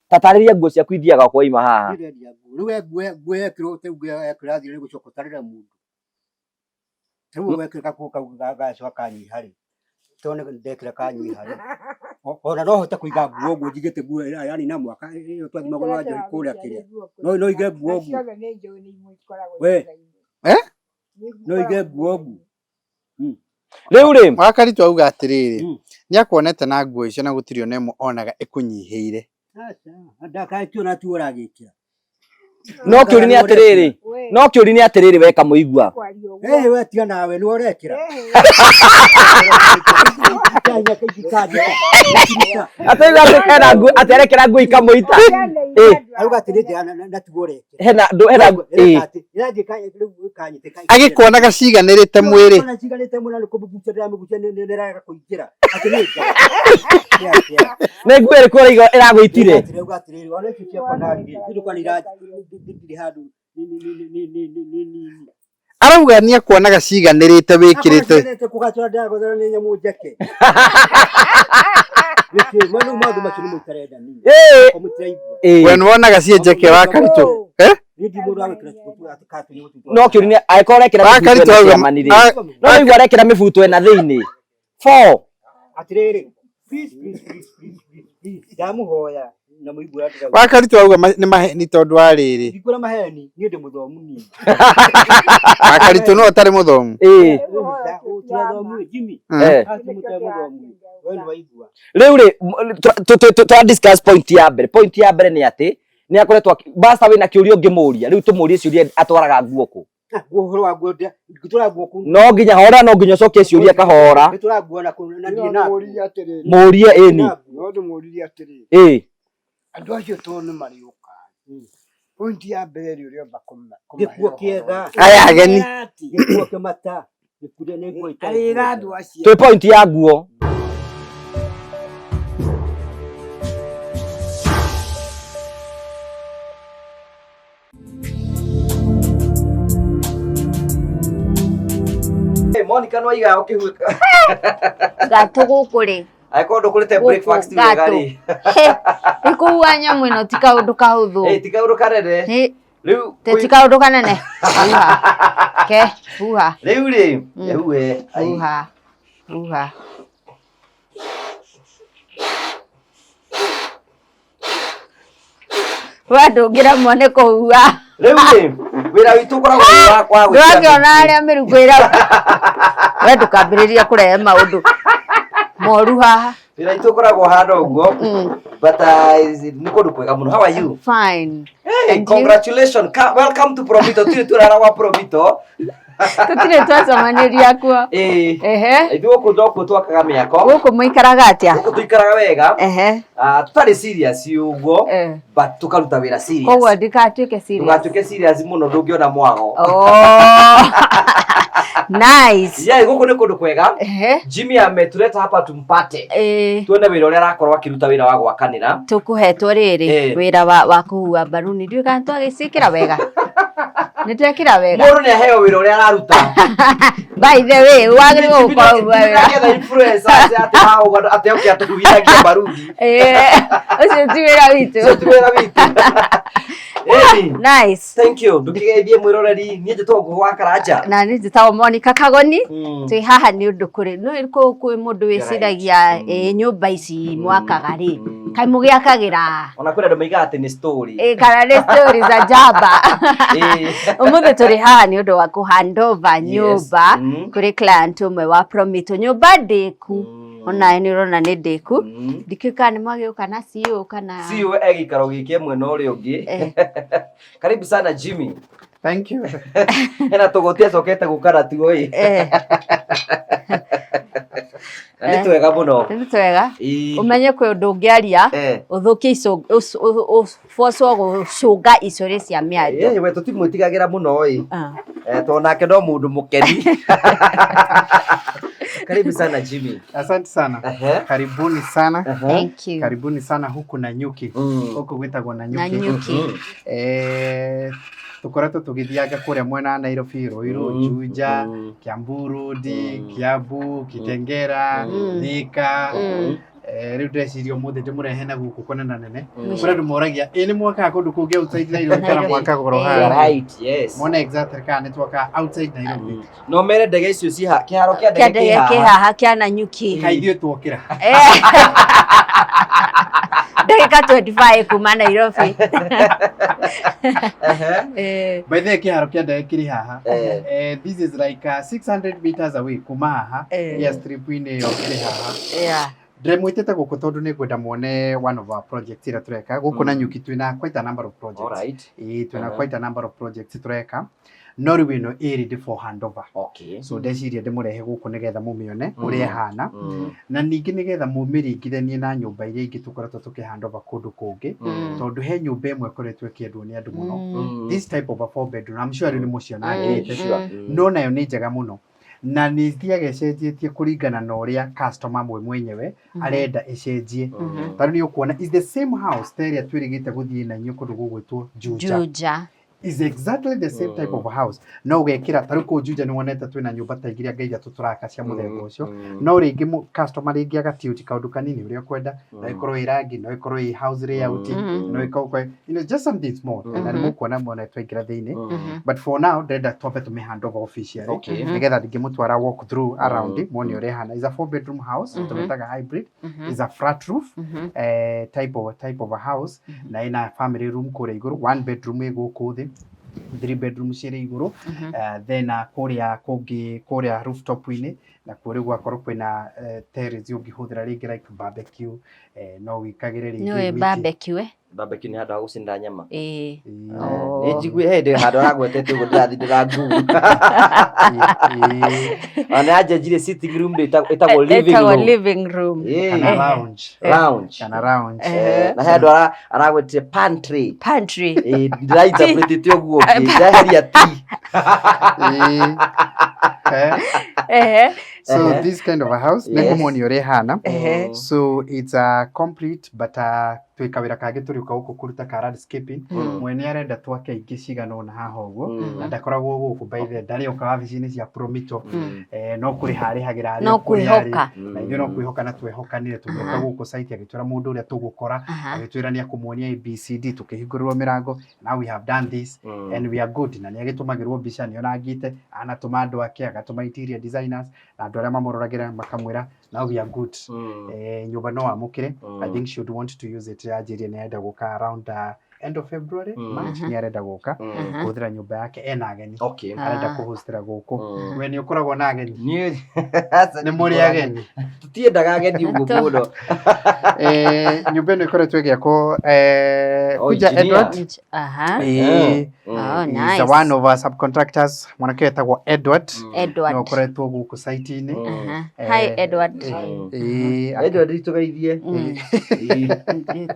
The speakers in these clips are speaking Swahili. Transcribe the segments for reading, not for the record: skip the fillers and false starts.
Tatariria nguo ciaku ithiaga kwa ima haha. Riwe kirote nguo kirathi ri gucoka tarira mundu. Riwe wekira gacoka kanyihari. Tone ndekira kanyihari. Ona no hote kuiga nguo nguo njigite nguo yani na mwaka iyo twathima gwa njori kuria kiria. No ige nguo nguo. We. No ige nguo nguo. Riu ri Wakaritu auga atiriri ni akwonete na nguo icio na gutirio nemo onaga ikunyihiire. Ndaka kiona tu uragikira. No kiuri ni atiriri weka muigua. We tia nawe ni urekira. Aterekera nguo ikamuita. Auga atiriri na tugore. Hena Agikuonaga ciganirite mwiri. Ciganirite mwiri kubugucira mugucia ni ndiraga kuingira. Ne nguo iri kora iragwitire. Auga atiriri wale kicia konari. Ndu kwa niraji hadu. Arauga ni akuonaga ciganirite wikirite. Kugatura ndagothera ni nyamu njeke. Manu madu machini mutareda ni. We nuonaga cie njeke Wakaritu. No kiuri ni aikorekera Wakaritu auga manire. No igwa rekera mibuto ena thiini. 4 atiriri please ndamuhoya na muigua Wakaritu auga ni maheni tondu wa riri. Ndikura maheni ni ndi muthomu ni. Wakaritu no atari muthomu. Turathomu Jimmy. Muthomu. Riu ri twa discuss point ya mbere ni ati ni akoretwo basta wina kiurio ngimuria riu tumurie ciuria atwaraga nguo ku guhoro wa guodia ngitura nguo ku no nginya hora no nginya coke ciuria kahora ngitura nguo na ni na muria eni no ndumuria atiri andu acio to ni mariuka point ya mbere ri uria bakoma gikuo kiega aya ageni gikuo kimata gikude ni nguo arira andu acio twi point ya nguo. Monica no iga ukihuka gato gukuri aiko ndukurite breakfast wega ri ikuwa nyamu ino tika undu kahuthu tika undu karere riu tika undu kanene ke buha riu ri ewe buha wadu ngira mone kuua riu ri wira witu koragwo wakwa gwi ndwakiona aria mirugwira we ndukambiriria kurehe maundu moru haha wira witu koragwo hando guo but ni kundu kwega muno. How are you? Fine. Hey, congratulations. Welcome to Promito. Turara wa Promito. Tutire twacamaniria kuo ithuĩ gũkũ ndokuo twakaga mĩako gũkũ mũikaraga atĩa gũkũ tũikaraga wega tũtarĩ serious ũguo but tũkaruta wĩra serious koguo ndikatuĩke serious ndũgatuĩke serious mũno ndũngĩona mwago nice gũkũ nĩ kũndũ kwega Jimmy ametuleta hapa tumpate tuone wĩra ũrĩa arakorwo akĩruta wĩra wa gwakanĩra tũkũhetwo rĩrĩ wĩra wa kũhua mbaruni ndiũĩ kana twagĩcĩkĩra wega nĩtwekĩra wega mũndũ nĩ aheo wĩra ũrĩa araruta by the way wagĩrĩirwo gũkorwo wĩra influencer atĩ oke atũhugithagia mbaruni ũcio ti wĩra witũ nice thank you ndukigeithie mwiroreri nie njĩtagwo Ngũgĩ Karanja na niĩ njĩtagwo Monica Kagoni twĩ haha nĩ ũndũ kũrĩ no kwĩ mũndũ wĩciragia nyũmba ici mwakaga rĩ kaĩ mũgĩakagĩra ona kwĩna andũ moigaga atĩ nĩ story kana nĩ story za jamba ũmũthĩ tũrĩ haha nĩ ũndũ wa kũhandova nyũmba kũrĩ client ũmwe wa Promito nyũmba ndĩku ona nĩ ũrona nĩ ndĩku ndikĩka nĩ magĩũka na CEO kana CEO egikaro gĩkĩ mwena ũrĩa ũngĩ karibu sana Jimmy. Thank you. Ena tũgũtia cokete gũkara tu oi nĩ twega mũno nĩ twega umenye kwĩ ũndũ ũngĩaria ũthũkie ũbocwo gũcũnga icore cia mĩario we tũtimwĩtigagĩra mũno oi tondũ nake no mũndũ mũkeni. Karibu sana Jimmy. Asante sana. Karibuni sana. Thank you. Karibuni sana huku Nanyuki. Huku gwĩtagwo Nanyuki. Tukoretwo tugithianga kuria mwena wa Nairobi, Ruiru, Juja, Kiambu Road, Kiambu, Kitengera, Thika, riu ndeciria umuthi ndimurehe na guku konana nene kuri andu moragia ni mwaka kundu kungi outside Nairobi kana mwaka goro hana right yes mona exactly kana twaka outside Nairobi no mere ndege icio ciha kiharo kia ndege kihaha kia Nanyuki kaithio twokira ndagika 25 kuma Nairobi by the kiharo kia ndege kiri haha this is like 600 meters away kuma haha airstrip ine yo kiri haha ndemwitete guku tondu ni ngwenda muone one of our projects ira tureka guku Nanyuki twina quite a number of projects alright twina quite a number of projects tureka Norway no ready for handover okay so ndeciria ndimurehe guku nigetha mumione uria hana na ningi nigetha mumiringithanie na nyumba iria ingi tukoretwo tukihandover kundu kungi tondu he nyumba imwe koretwo kiendwo ni andu muno this type of a 4 bedroom I'm sure ni mucionangite no nayo ni njega muno na ni thiage cenjetie kuringana na uria customer mwenyewe arenda icenjie tari ni ukuona is the same house teria twirigite guthie na nyu kundu gugwitwo Juja is exactly the same type of house no ugekira tari ku Juja ni wonete twina nyumba ta igiria ngeija tuturaka cia muthemba ucio no ringi customer ringi agatiuti kaundu kanini uria kwenda na ikorwo irangi no ikorwo i house layout no ikorwo just something small na ni mukuona mwana twaingira thiini but for now ndenda twambe tumihandover officially nigetha ndingimutwara walk through around muone uria hana is a 4 bedroom house tumetaga hybrid is a flat roof type of a house na ina family room kure iguru 1 bedroom iguku thi 3 bedrooms ciri iguru then kuria rooftop ine na kuri gwakorwo kwina terrace ungihuthira ringi like barbecue no wikagire ringi no barbecue ni handu ha gucinda nyama ni njigui he ndi handu ragwetete uguo ndirathi ndirangu ana ajenjire sitting room itagwo living room kana lounge na he andu aragwetire pantry ndirainterpretete uguo ngiheria ti so this kind of a house ningumoni uri hana so it's a complete but twikawira kage turiuka guku kuruta ka landscaping mwene arenda twake ingi cigana ona haha uguo na ndakoragwo guku by the ndari uka wabici-ini cia Promito no kuri hari hagira no kwihoka na ithuĩ no kwihoka na twehokanire tugĩũka guku site agĩtwĩra mũndũ ũrĩa tũgũkora agĩtwĩra nĩ akũmuonia ABCD tukĩhingũrĩrwo mĩrango now we have done this and we are good na nĩ agĩtũmagĩrwo mbica nĩ onangĩte anatũma andũ ake agatũma interior designers na andũ arĩa mamũroragĩra makamwĩra now we are good nyũmba no amũkĩre I think she would want to use it anjirie nĩ enda gũka around end of February March ni arenda guka kuthira nyumba yake ena ageni arenda kuhostera guku we ni ukoragwo na ageni ni muri ageni tutiendaga ageni uguo muno nyumba ino ikoretwo igiakwo kuja Edward nice is one of our subcontractors mwanake etagwo Edward no koretwo guku site ini hi Edward Edward itugeithie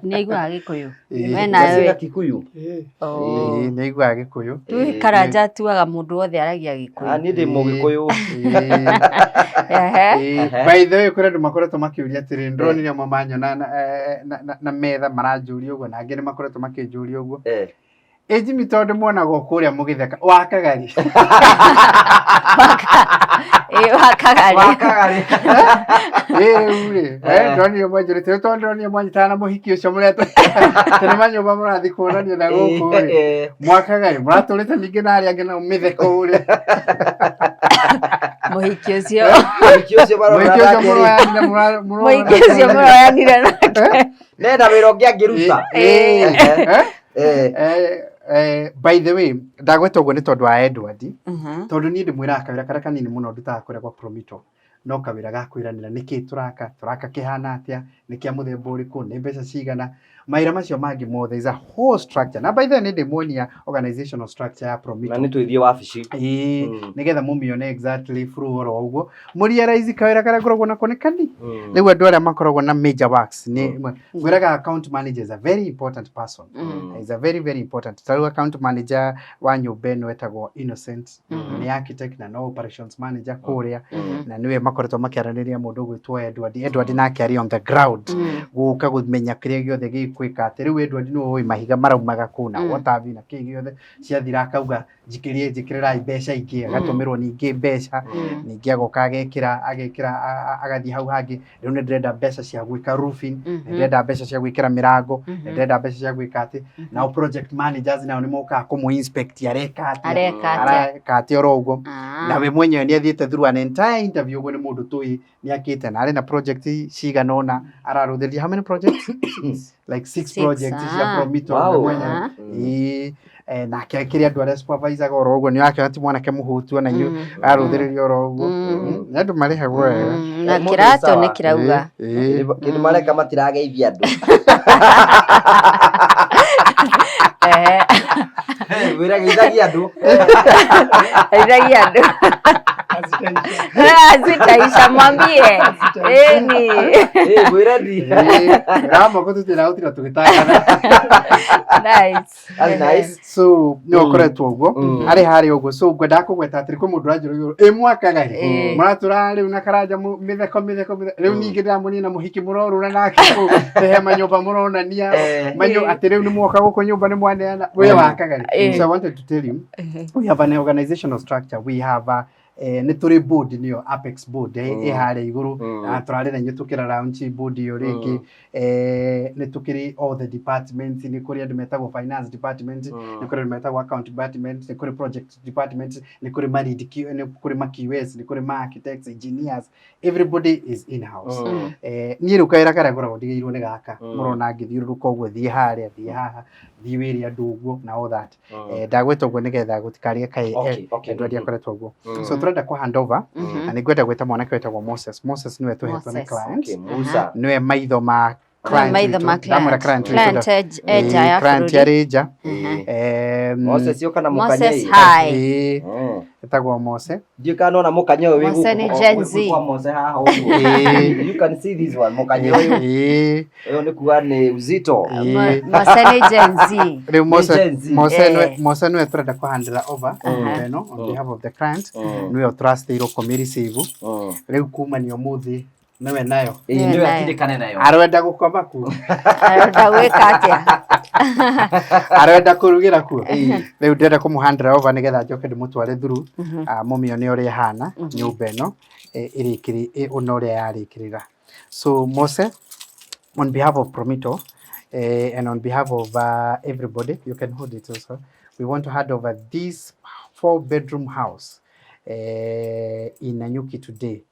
ni igua gikuyu wena Kikuyu ni igua gikuyu tu karanja tuaga mundu wothe aragia gikuyu ni ndi mugikuyu by the way kure ndu makoretwo makiuria atiri ndroni ni mamanyo na metha maranjuria uguo na angĩ nĩ makoretwo makĩnjuria ũguo Jimmy tondu mwonago kuria mugitheka wakagari wakagari uri ndoni mwanjurite tondu mwanyitana muhiki ucio mureto tene manyumba murathi kuonania na guku uri mwakagari muraturite ningi na aria angi na mitheko uri muhiki ucio muroyanire nake nenda wira ungi angiruta by the way ndagweta uguo ni tondu wa Edward tondu ni ndimwira akawira karia kanini muno ndutaga kuria kwa Promito no kawira gakwiranira niki turaka kihana atia niki amuthemba uriku ni mbeca cigana maira macio mangi mothe is a whole structure na by the way ni ndimonia organizational structure ya Promito na ni twithie wabici nigetha mumione exactly through oro uguo murialize kawira karia ngoragwo nako ni kani riu andu aria makoragwo na major works ni gwiraga account manager is a very important person is a very very important taru account manager wa nyumba ino etagwo Innocent ni architect na no operations manager kuria na niwe makoretwo makiaraniria mundu gwitwo Edward nake ari on the ground guka gumenya kiria giothe gwika ati riu Edward no oi mahiga maraumaga kuna watavi na kingi yothe ciathira akauga njikirirai mbeca ingi agatumirwo ningi mbeca ningi agoka agekira agathi hau hangi riu ni ndirenda mbeca cia gwika roofing ndirenda mbeca cia gwikira mirango ndirenda mbeca cia gwika ati na project managers nao ni moka kumu inspect areka ati oro ugo na we mwenyewe ni athiete through an entire interview ugo ni mundu tui ni akite na ari na project ciganona araruthiria how many projects like 6 projects cia Promito mwenyewe na kiri andu aria supervisor oro ugo ni wake ati mwanake muhutu na yu aruthiriria oro ugo ni andu marihagwo wega na kirato ni kirauga kindu mareka matirageithia andu wira geithagia andu Azitaisha mwambie ni wira di ramo ko tutira utira tugitaka nice so no koretwo ugo ari hari ugo so gwenda kugweta atiri ko mundu ajuru mwaka gari muratura riu na karaja mitheko riu ningi ndamuni na muhiki murorura nake ku tehe manyumba muronania manyo atiri ni mwoka guko nyumba ni mwaneana we waka gari so I wanted to tell you we have an organizational structure we have ni turi board niyo Apex board ihare iguru turari na nyitukira round board yo ringi ni tukiri all the departments ni kuri andu metagwo finance department ni kuri metagwo account department ni kuri project department ni kuri ni kuri QS ni kuri architects engineers everybody is in house ni rukaira kara gora ndigiirwo ni gaka murona ngithiuruka ogwo thie haria thie haha thiwiri andu na all that ndagwetwo gwo nigetha gutikarie kai ndwadi akoretwo gwo so turenda ku hand over na nigwenda gweta mwanake wetagwo Moses niwe tuhetwo ni client niwe maitho ma client eja Moses yoka na mukanye etagwo Mose ndika nona mukanye we Mose ni Gen Z kwa Mose haha ugu you can see this one mukanye uyu ni kuwa ni uzito Mose ni Gen Z Mose niwe turenda ku hand over on behalf of the client niwe trust iro community riu kuma ni omuthi niwe nayo niwe atindikane nayo arwenda gukoma ku arwenda gwika atia arwenda kurugira ku riu ndenda kumuhandira over nigetha njoke ndimutware through mumione uri hana nyumba ino irikiri unoria yarikirira so Mose on behalf of Promito and on behalf of everybody you can hold it also we want to hand over this 4-bedroom house in Nanyuki today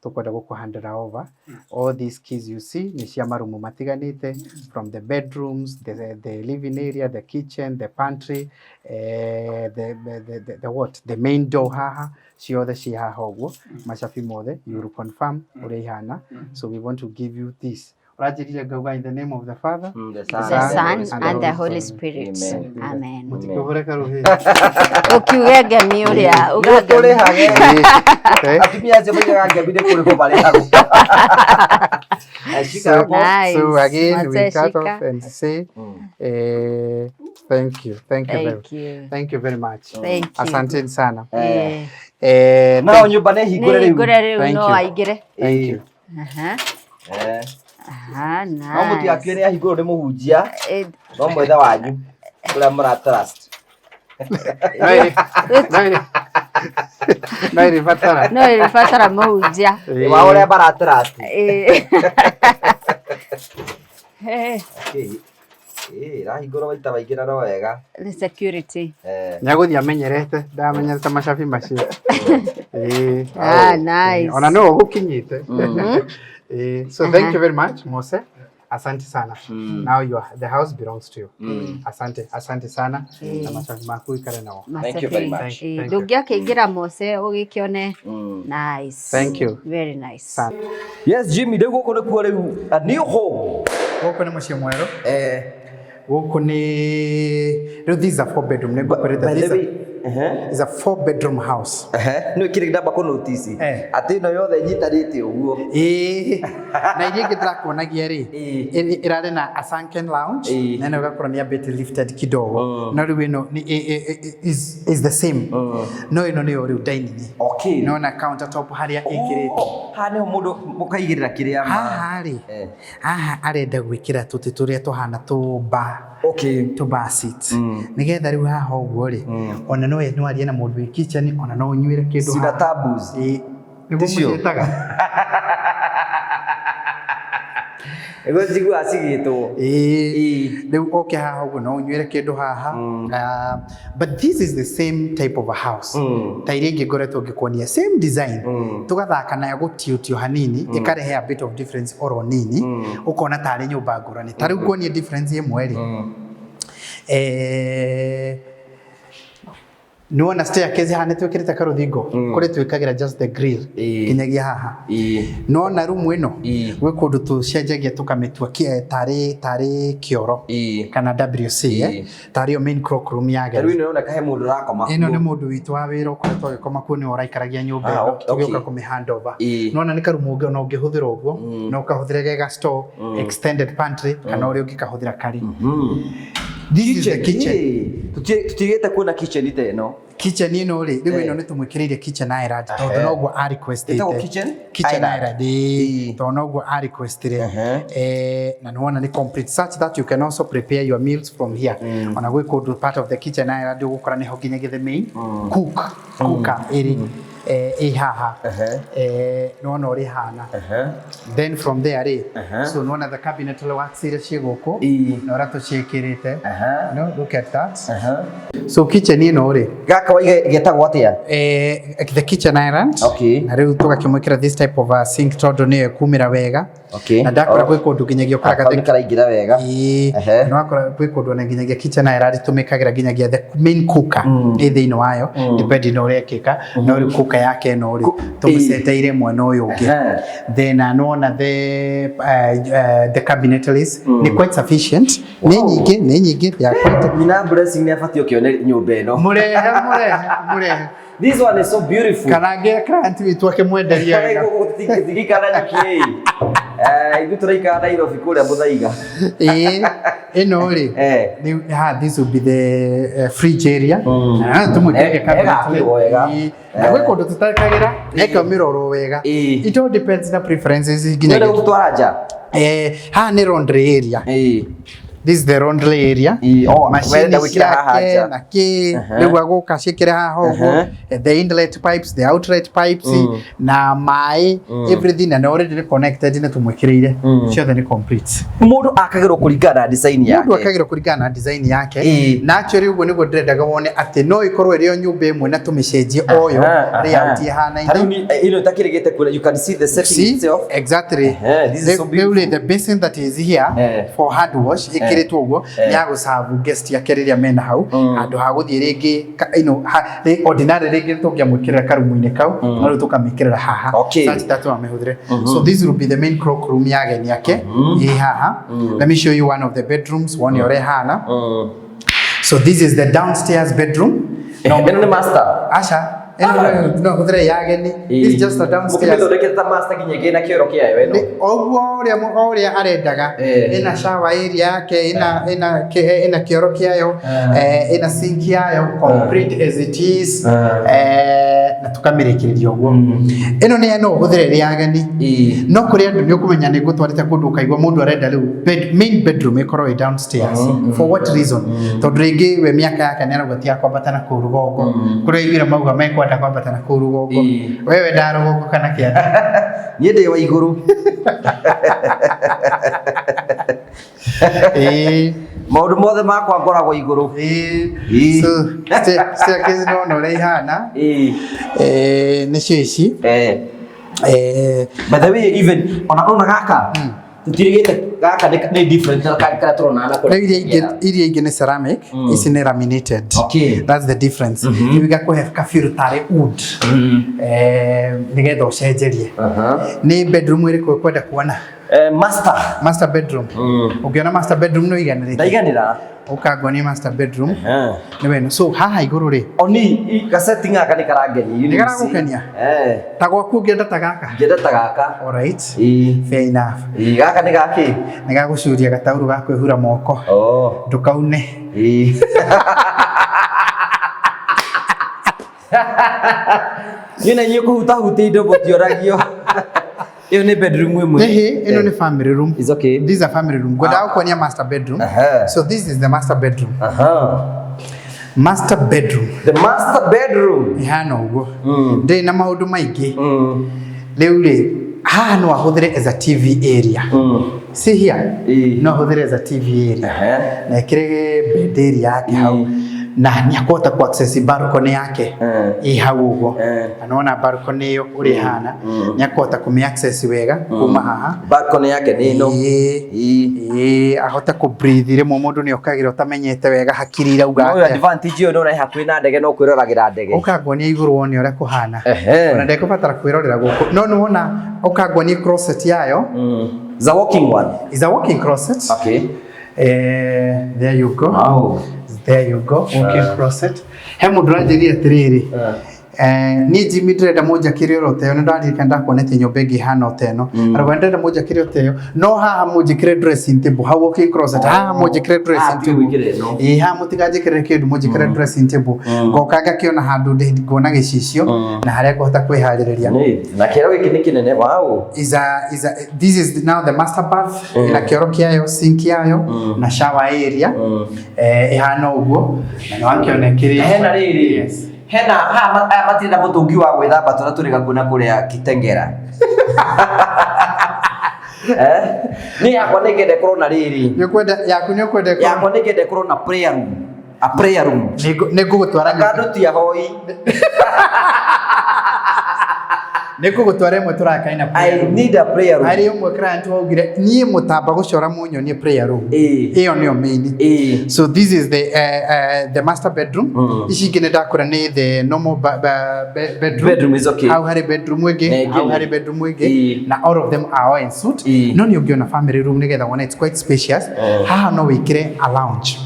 tukwenda gukuhandira over all these keys you see ni cia marumu matiganite from the bedrooms the living area the kitchen the pantry the main door haha ciothe ci haha uguo macabi mothe you will confirm uri hana so we want to give you this Rajiri Gauga in the name of the Father, the Son, and the Holy Spirit. Amen. Ukiwege miuria, ugakole hage. Atimia zebega gabide kule kopale hago. So again, we cut off and say, thank you very much. Asante sana. Now nyumbani higure no aigire. Thank you. Nice. No muti akire ahiguro ni muhunjia. No mwetha wanyu. Kula mura trust. No irifatara muhunjia. Wa ore bara trust. Rahiguro baita baigira no wega. The security. Nyaguthi amenyerete, ndamenyerete macabi macio. Nice. Ona no gukinyite. So thank you very much, Mose. Asante sana. Now the house belongs to you. Asante sana. Na machafu maku ikare nao. Thank you very much. Ndugia kiingira Mose ugikione. Nice. Thank you. Very nice. Yes, Jimmy, ndio guko ne kuore a new home. Guko ne mucio mwero. Guko ni this is a 4-bedroom ne guko By the way, is a 4-bedroom house. No kile ndaba ko notice ati no yothe nyitarite uguo na iria ngitara kuonagia ri irare na a sunken lounge na no gakora ni a bit lifted kidogo no riu ino is the same no ino ni ori dining no na countertop haria ingirite ne mundu mukaigirira kiria arenda gwikira tuti turia tuhana tumba to bar seats nigetha riu haha uguo ri ona no arie na mundu kitchen ona no nyuire kindu sina taboos nicio ego jigu asigitwo riu okay haha uguo no nyuire kindu haha but this is the same type of a house ta iria ingi ngoretwo ngikuonia same design tugathaka nayo gutiutio hanini ikarehe a bit of difference oro nini ukona tari nyumba ngurani ta riu kuonia difference imwe ri nuona staircase hane twikirite karuthingo kuri twikagira just the grill kinyagia haha nuona room ino gwe kundu tucenjagia tukamitua tari kioro kana WC tari main cloak room yake riu nuona kahe mundu rakoma ino ni mundu witu wa wira ukoretwo gikoma ku ni oraikaragia nyumba tugioka kumi handover nuona ni karumu ungi ona ungihuthira uguo no ukahuthira gega store extended pantry kana uri ungikahuthira kari this is the kitchen tutigete kuna kitchen iteno kitchen ino ri riu ino ni tumwikiriire kitchen island tondu noguo a requested kitchen island tondu noguo a requested na nuona ni complete such that you can also prepare your meals from here ona gwe kundu part of the kitchen island ugukora ni ho nginya the main cooker iri haha nuona uri hana then from there so nuona the cabinet works ire ciguku na ora tuciikirite no look at that so kitchen ino ri gaka waige getagwo atia the kitchen island na riu tugakimwikira this type of a sink tondu ni kumira wega na ndakora gwe kundu nginyagia ukoraga ni karaingira wega no akora gwe kundu na nginyagia kitchen island tumikagira nginyagia the main cooker thiini wayo depending on urekika no ri cooker yake no ri tumuseteire mwana uyu ungi then anona the cabinetries ni quite sufficient ni nyingi ya quite mina blessing ni afatio kione nyumba ino murehe this one is so beautiful kana nge client witu akimwenderia wega tigikana nyuki igu turaika Nairobi kuria muthaiga ino ri this will be the fridge area tumwikire cabinet wega gwe kundu tutakagira eka miroro wega it all depends na preferences ginya gutwaraja ha ni laundry area this is the laundry area machine wikira haja na ki riu aguka cikire haha uguo the inlet pipes the outlet pipes na mai everything and already connected na tumwikirire ciothe ni complete mundu akagirwo kuringana na design yake mundu akagirwo kuringana na design yake na actually uguo niguo ndirendaga wone ati no ikorwo irio nyumba imwe na tumicenjie oyo layout hana ino takirigite kule you can see the setting itself exactly the basin that is here for hand wash ikiritwo uguo ni agusavu guest yake riria mena hau andu ha guthie ringi ordinary ringi tungiamwikirira karumu-ini kau no ru tukamikirira haha such that amehudire so this will be the main cloak room yake ni yake haha let me show you one of the bedrooms one yore hana so this is the downstairs bedroom no ni master asha no hudire yageni is just a downstairs mukimethondekete master ginyege na kioro kiayo eno oguo uria arendaga ina shower area yake ina kioro kiayo ina sink yayo complete as it is na tukamirikiriria uguo ino ni no hudire yageni no kuri andu ni ukumenya ni gutwarite kundu kaigwa mundu arenda riu main bedroom ikorwo downstairs for what reason tondu ringi we miaka yake ni araugatia kwambata na kurugongo kuri ibira mauga mekwenda kwambata na kurugongo wewe ndarugongo kana kianda nie ndi wa iguru maundu mothe makwa ngoragwo iguru so staircase no ri hana nicio ici by the way even ona gaka tutirigite gaka ni different kana turona na kwa iria ingi ni ceramic ici ni laminated that's the difference you got to have kafirutare wood nigetha ucenjerie ni bedroom iriku kwenda kuona master bedroom ukiona master bedroom no iganirite ndaiganira ukangoni master bedroom ni weno so haha iguru ri oni gaseti ngaka ni karangeni ni karagukenia ta gwaku ngenda ta gaka alright fair enough gaka ni gaki ni gagucuria gatauru ga kwihura moko ndukaune Yuna nyuko huta indo botioragio. Iyo ni bedroom imwe. Ino ni family room. It's okay. This is a family room. Goda ukonia master bedroom. So this is the master bedroom. Master bedroom. The master bedroom. Ihana ugo. Ndi na maundu maingi. Riu ri haha no ahuthire as a TV area. See here. No ahuthire as a TV area. Na ikire bed area yake hau. Na ni akota ku access balcony yake hau ugo. Anaona balcony hiyo uri hana ni akota ku access wega kuma haha balcony yake ni no ahota ku breathe ire mundu ni okagira utamenyete wega hakiri irauga no advantage yo no na hakuĩ na ndege no kwĩroragira ndege ukangonia iguru wone ure kuhana ona ndeko batara kwĩrorera guku no wona ukangonia closet yayo is a walking one is a walking closet okay there you go there you go walking closet he mundu ranjĩria atiriri ni Jimmy ndĩrenda moja kirio roteo nĩ ndarika ndakonete nyũmba ĩngĩ hana oteno arauga ndĩrenda moja kirio teo no haha mũnjĩkĩre dressing table ha walking closet haha mũnjĩkĩre dressing table haha mũtikanjĩkĩre kĩndũ mũnjĩkĩre dressing table ngoka ngakĩona handũ ngona gĩcicio na harĩa ngũhota kwĩharĩrĩria na kĩoro gĩkĩ nĩ kĩnene wow this is now the master bath ina kĩoro kĩayo sink yayo na shower area ihana ũguo na nĩ wakĩonekire hena rĩrĩ hena ha matinda mutungi wa gwithamba tuna turi gakuna kuria Kitengera ni yakwa nigende korona riri nikwenda yaku nikwenda yakwa nigende korona prayer room nigugutwara kandu tia hoi nikugutwara imwe turakaina I need a prayer room ari umwe client waugire nie mutamba gucora munyo ni prayer room iyo niyo main so this is the master bedroom ici ngine ndakura ni the normal bedroom is okay how hari bedroom wege how hari bedroom wege na all of them are in suit no ni ungiona family room nigetha one it's quite spacious haha no wikire a lounge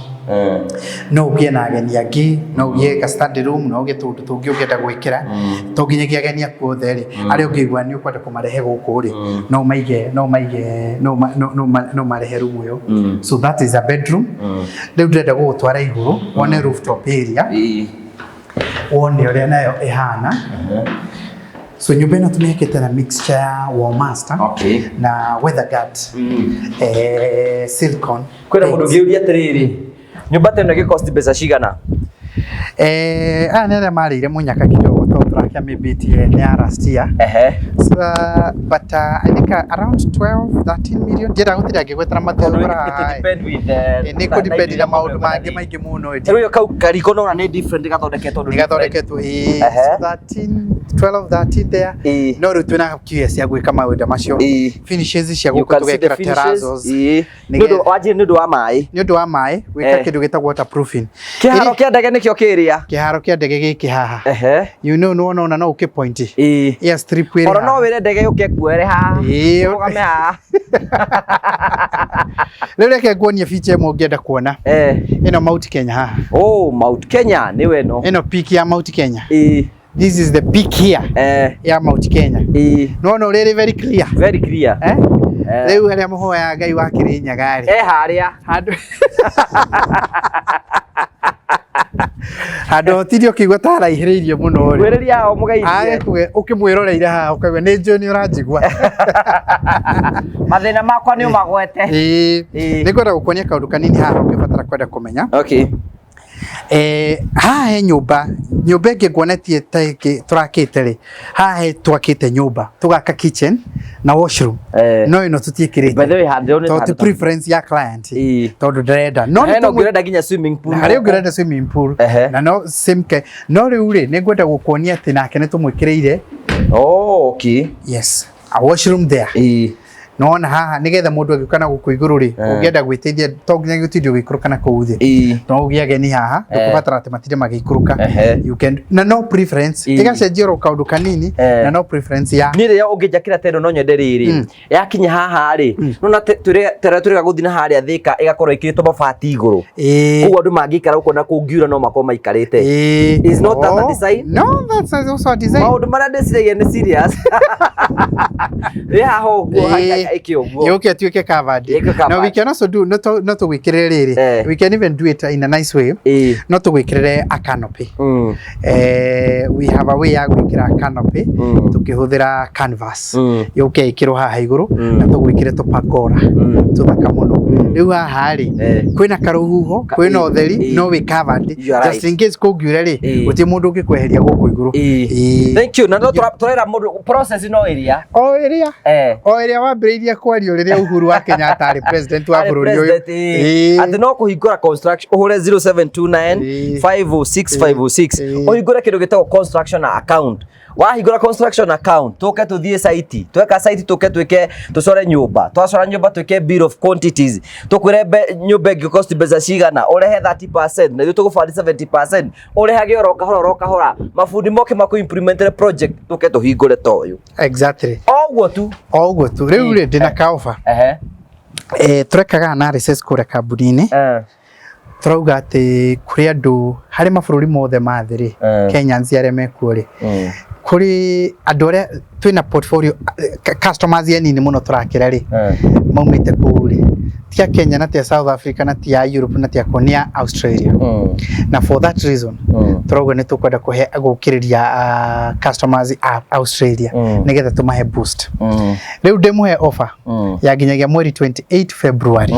no ugie na ageni angi no ugie ka study room no ugie tundu tungi ugienda gwikira to nginyagia ageni akuothe ri ari ungigwa ni ukwenda kumarehe guku ri no marehe room yo so that is a bedroom riu ndenda gugutwara iguru one rooftop area one ore nayo ihana so nyumba ino tumekete na mixture wall master na weather guard silicone kwenda mundu ngiuria atiriri nyumba teno gikosti pesa cigana nere marire munyaka kidogo to turakia maybe ni last year so, but I think around 12-13 million jera gutira ngigwetera mathogora ni ko depend na maundu mangi maingi muno ero kau kariko no ni different gathondeketwo so 12-13 there no rutuna QS ya gwika maundu macio finishes cia guku tugekira terrazos nido waje nido wa mai gwika kindu gitagwo waterproofing kiharo kia ndege nikio kiria kiharo kia ndege giki haha you know no uke point ya strip wira oro no wire ndege uke kuere ha ugame ha lele ke kuonia feature mo ngenda kuona ino Mount Kenya haha Mount Kenya ni weno ino peak ya Mount Kenya this is the peak here ya Mount Kenya no very clear leo hali amuhoya ngai wa Kirinyaga ri haria hado tidio kigwa tara ihiririo muno ri wereria o mugaithie ukimwiroreira ha ukagwa ni John uranjigwa mathina makwa ni umagwete nikwenda gukonia kaundu kanini haha ukibatara kwenda kumenya haha nyumba ĩngĩ nguonetie ta ĩngĩ turakĩte rĩ haha twakĩte nyumba tugaka kitchen na washroom no ĩno tutiĩkĩrĩte by the way tondũ preference ya client tondũ ndĩrenda no ngĩrenda nginya swimming pool harĩa ũngĩrenda swimming pool na no same no rĩu rĩ nĩ ngwenda gũkuonia atĩ nake nĩ tũmwĩkĩrĩire okay yes a washroom there nona haha nigetha mundu agikana guku iguru ri ungienda gwitithia to nginya gutidio gikuruka na kuuthi no ugiage ni haha ndukubatara ati matire magikuruka you can no preference igacenjia ro kaundu kanini na no preference ya ni ria ungijakira tendo no nyende riri yakinya haha ri nona turi guthina haria thika igakorwo ikiritwo mabati iguru kuo andu mangikara uko na kungiura no makoma ikarite is not that a design no that's also a design maundu maria ndiciria ni serious yeah ho okay tuike covered now we can also do not to wikire riri we can even do it in a nice way not to wikire a canopy we have a way ya gwikira canopy tukihuthira canvas yoke ikiro haha iguru na tugwikire tupakora tuthaka muno riu haha ri kwina karuhuho kwina utheri no we covered just in case kugiura ri uti mundu ngikweheria guku iguru thank you na ndo turera mundu process no area area wambiriirie kwario riria Uhuru wa Kenyatta ari president wa bururi uyu ati no kuhingura construction uhure 0729 506 uhingura kindu gitagwo construction account wahingura construction account tuke tuthie site tweka site tuke twike tucore nyumba twacora nyumba twike bill of quantities tukwire nyumba cost beza cigana urehe 30% na ithu tugufandi 70% urehage oroka hora mafundi moke maku implement project tuke tuhingure toyu exactly oguo tu riu ri ndina kaofa turekaga analysis kure kambuni-ini turauga ati kuri andu hari mabururi mothe mathiri Kenyans aria mekuo ri kuri andu aria twina portfolio customers yenini muno turakira ri maumite kuu ri tia Kenya na tia South Africa na tia Europe na tia konia Australia na for that reason turauga ni tukwenda kuhe gukiriria customers Australia nigetha tumahe boost riu ndemuhe offer ya ginyagia mweri 28 February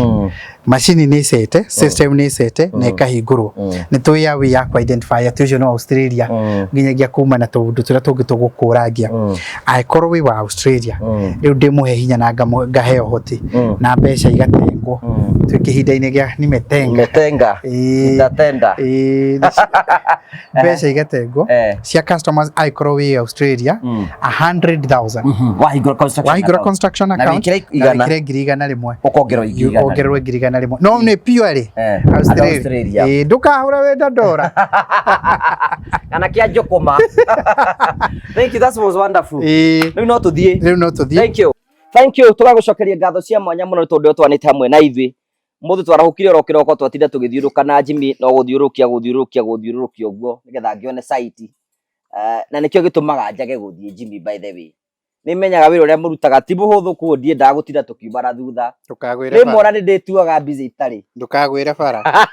machine ni sete system ni sete na ikahingurwo ni tuya wi ya identify tuyo no Australia ginyagia kuma na tundu turia tugitugukurangia aikorwo wi wa Australia riu ndemuhe hinya na ngaheo hoti na mbeca igatengwo tukihinda-ini gia ni metenga ndatenda mbeca igatengwo cia customers aikorwo wi Australia 100,000 wahingura construction account na wikire ngiri igana rimwe ukongerwo ngiri igana rimwe no ni purely Australia ndukahura wenda ndora kana kia jokoma thank you that was wonderful riu no tuthie thank you tugagucokeria ngatho cia mwanya muno tondu twanite hamwe na ithui muthu twarahukire ro kiroko twatinda tugithiuruka na Jimmy no guthiurukia uguo nigetha ngione site na nikio gitumaga njage guthie Jimmy by the way nimenyaga wira uria murutaga ti buhuthu kuondie ndagutinda tukiubara thutha tukagwira bara mora ni ndituaga busy itari ndukagwira bara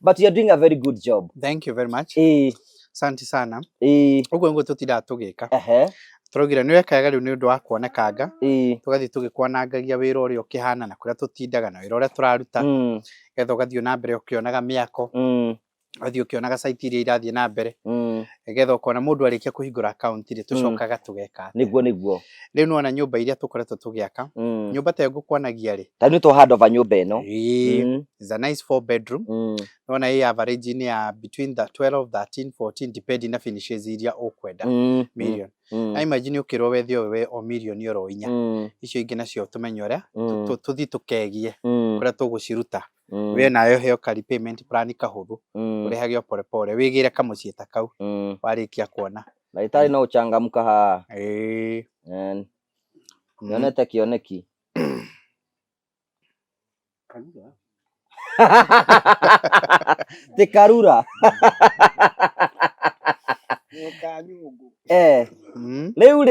but you are doing a very good job. Thank you very much. Asante sana. Uguo ngo tutira tugika. Turagira ni wekaga riu ni undu wa kuonekanga. Tugathi tugikwanangagia wira uria ukihana na kuria tutindaga na wira uria turaruta. Getho gathio na mbere ukionaga miako. Gathio ukionaga site iria irathie na mbere. Getho ukona mundu arikia kuhingura account ri tucokaga tugeka. Niguo. Riu nona nyumba iria tukoretwo tugiaka. Nyumba ta ngukwanagia ri. Tani to hand over nyumba eno. It's a nice 4 bedroom. Nona hii average ni ya between the 12, 13, 14 depending na finishes iria ukwenda million. I imagine ukirwo wethio we o million euro inya. Icio ingi nacio tumenyore tuthi tukegie kuria tuguciruta. We nayo heo kari payment plan kahuthu urehagio pole pole wigire kamucie ta kau warikia kuona na itari no uchangamka ha nionete kioneki Tekarura leu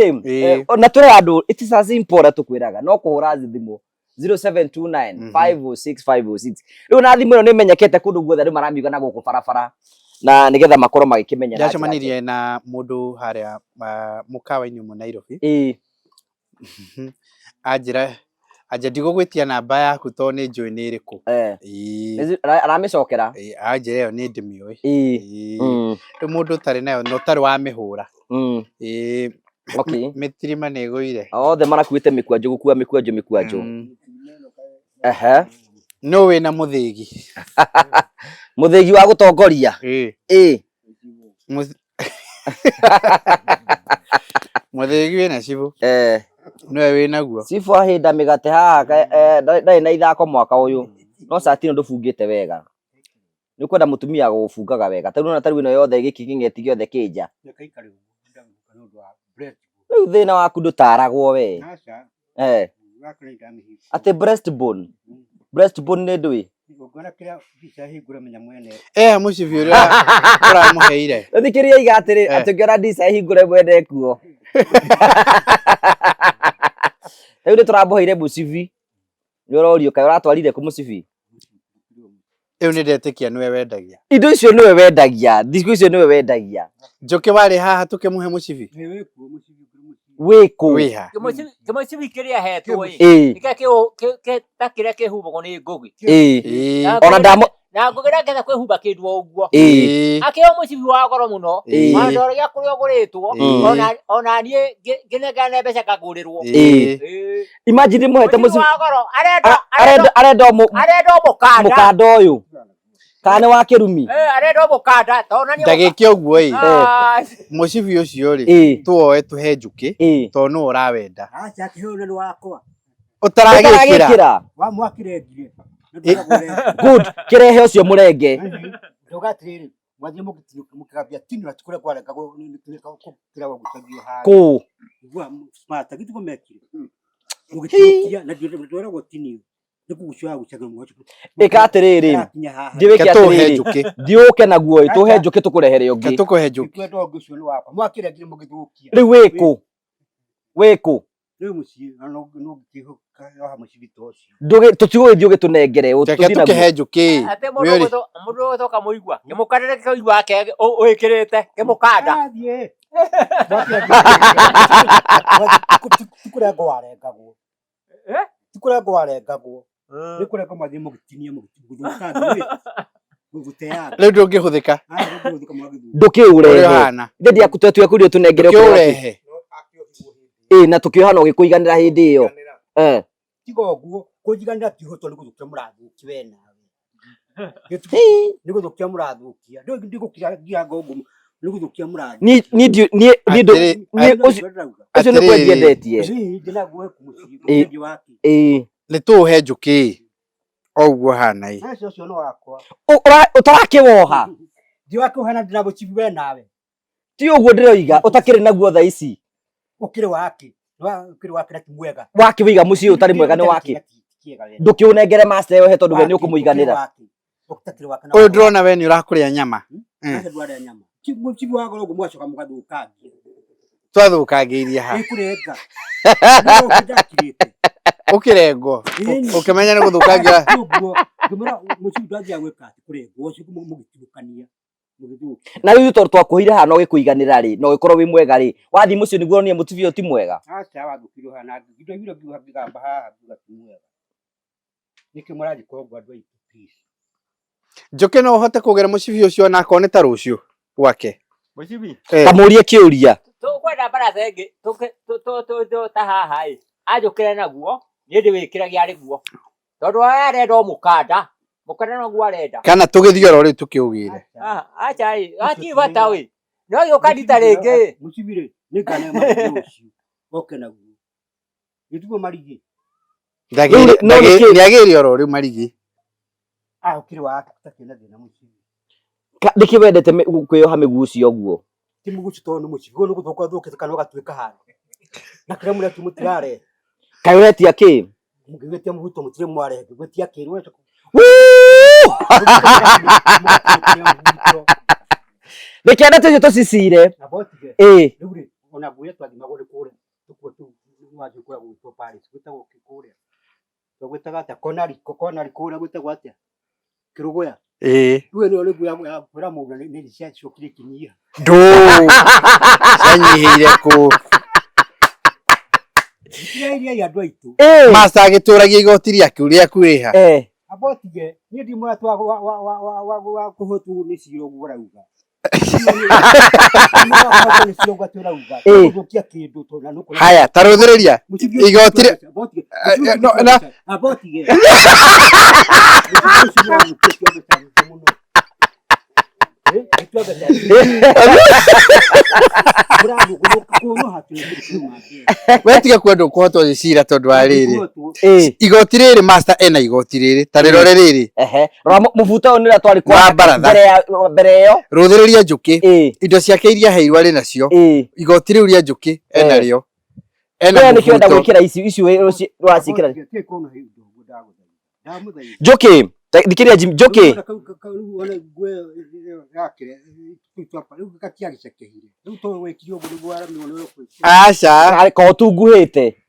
na tore andu it is as important tukwiraga no kuhura thimu 0729 506 riu na thimu ino ni menyekete kundu guothe ri maramiuga na guku barabara na nigetha makorwo magikimenya na jamanirie na mundu haria mukawa-ini mu Nairobi ajira ndigugwitia namba yaku to ni njui ni iriku aramicokera ajira yo ni ndimioi riu mundu tari nayo no tari wa mihura okay mitirima ni guire othe marakuite mikwanjo gukua mikwanjo no we na muthigi muthigi wa gutongoria muthigi we na cibu Nwe winaguo. Sifu ahinda migate haha ndai na ithako mwaka uyu. No Satino ndubungite wega. Ni kwenda mutumia gubungaga wega. Tariu na tariu ino yothe giki kingeti giothe kinja. Riu thina waku ndutaragwo we. Ate breastbone. Breastbone ni ndui. Mucibi uria uramuheire. Thikiria igatiri atungiora ndisa hingure mwende kuo. Riu ni turaboheire mucibi. Ni urorio kai uratwarire ku mucibi. Riu ni ndetikia niwe wendagia. Indo icio niwe wendagia. Thikũ icio niwe wendagia. Njoke wari haha tukimuhe mucibi. Wiko. Wiha. Kĩmucibi kĩrĩa hetwo ĩ. Ta kĩrĩa kĩhumbagwo nĩ ngũgĩ. Ona ndamo na ngũgĩ nĩgetha kwĩhumba kĩndũ o ũguo. Akĩo mucibi wa goro mũno. Ndoragĩa kũrĩa ũgũrĩtwo. Ona niĩ ngĩnengane mbeca ngagũrĩrwo. Imagine muhete mucibi wa goro arenda mũkanda. Mũkanda ũyũ. Kana wa kĩrumi. Arenda mũkanda tonania. Ndagĩkia ũguo mucibi ũcio ri tuoe tuhe njuki to no ũrawenda. Acha kĩhũne ni wakwa. Ũtaragĩkĩra. Wa mwakirengire. Good. Kirehe ũcio mũrenge. Ndogatiriri. Mwathie mukigambia tino atukure kwa reka kira gũtagio haha. Ku. Igua smart gitu komekire. Mugitikia na ndwara gũtinio. Nikugucwa gucaga mwacho. Ikatiriri. Ndiweke atiriri. Ndiuke naguo tuhe njuki tukurehere ungi. Tukuhe njuki. Twendo ũngĩ ũcio ni wakwa. Mwakirengire mugithukia. Riu wiku. Wiku. Riu muciĩ no ngihoka ha mucibi tocio. Ndugi tutigũgĩthiĩ ũgĩtũnengere Teke tukihe njuki. Ate mũndũ ũtoka mũigua. Kĩmũkanda kĩigua wake ũĩkĩrĩte kĩmũkanda. Athiĩ. Tukurengo warengagwo. Tukurengo warengagwo. Nĩ kũrenga mwathie mũgitinie mũgithũkanga. Mũguteaga. Riu ndũngĩhũthĩka. Ndũkĩũrehe. Ndi akutetwe kũrio tũnengere ũkũrehe. Na tukiohana ugikuiganira hindi iyo tigo guo kujiganira tihoto niguthukira murathuki we nawe niguthukia murathukia ndigukira giago ngumu niguthukia murathuki ni ucio ni kwendietie ndinaguo kumucibi wake ni tuhe njuki oguo hana i acio no wakwa utarakiwoha ndi wake uhana ndinabucibi we nawe ti uguo ndiroiga utakire naguo tha ici ukire wake na timwega wake wiga muciĩ utari mwega ni wake ndukiunengere master yo he tondu we ni ukumuiganira uyu ndrona we ni urakuria nyama mucibi wa goro mwacoka mugathukangia twathukangiirie ha ikurenga ukirengwo ukimenya ni guthukangia ngimera mucibi ndwanjia gwika kurengwo ucio mugitithukania na riu tondu twakuhire hana ugikuiganira ri no gikorwo wi mwega ri wathi mucio niguo nie mutivio ti mwega acha wathukiro hana ngindo hiro ngiuga ngigamba haha ngiuga ti mwega niki murathi kogwa andũ aitũ please njuki no uhote kugera mucibi ucio na akone ta rucio gwake mucibi kamurie kiuria tukwenda baraza ingi ta haha ajukire naguo ni ndiwikiragia ari guo tondu arenda mũkanda mũkanda naguo arenda kana tugithiora uri tukiugire acha ati bata we no yokandita rĩngĩ mucibire ni kana macio oke naguo gitugo marigi ni agiri oro ri marigi ukire wake tutakena thina mucibi ndiki wendete kwĩyoha mĩgucio guo ti mugucio tondu mucibi no guthuka thukite kana ugatuika hana na kire muria kimutirare kai uretia ki mugiwetia muhuto mutire mware gwetia kirwe Nikienda tucio tucicire nabotige rĩu ona guya twathima gũrĩ kũrĩa tuko tu waje kwa gwitwo Paris gwĩtagwo kũrĩa twagwĩtaga atĩa konari kũrĩa gwĩtagwo atĩa Kĩrũgũya rĩu nĩ guya kwĩra mũndũ nĩ ciacokire kinyia ndũ cianyihĩire kũ iria andũ aitũ master agĩtũragia igoti rĩaku rĩa kurĩha abotige niĩ ndi mwa twa wa kuhotu nĩ ciro gũrauga haya tarũthĩrĩria igoti Kuno hatu. Wetige kwenda kuhotwo gicira tondu wa riri. Igoti riri master ena igoti riri. Tarirore riri. Rora mubuto oni ra twari kwa mbere yo. Ruthiriria njuki. Indo ciake iria heirwa ri nacio. Igoti riu ria njuki ena rio. Ena ni kienda gwikira icio rwacikira. Njuki, thikiria njuki. Aca. Ari ko tunguhite.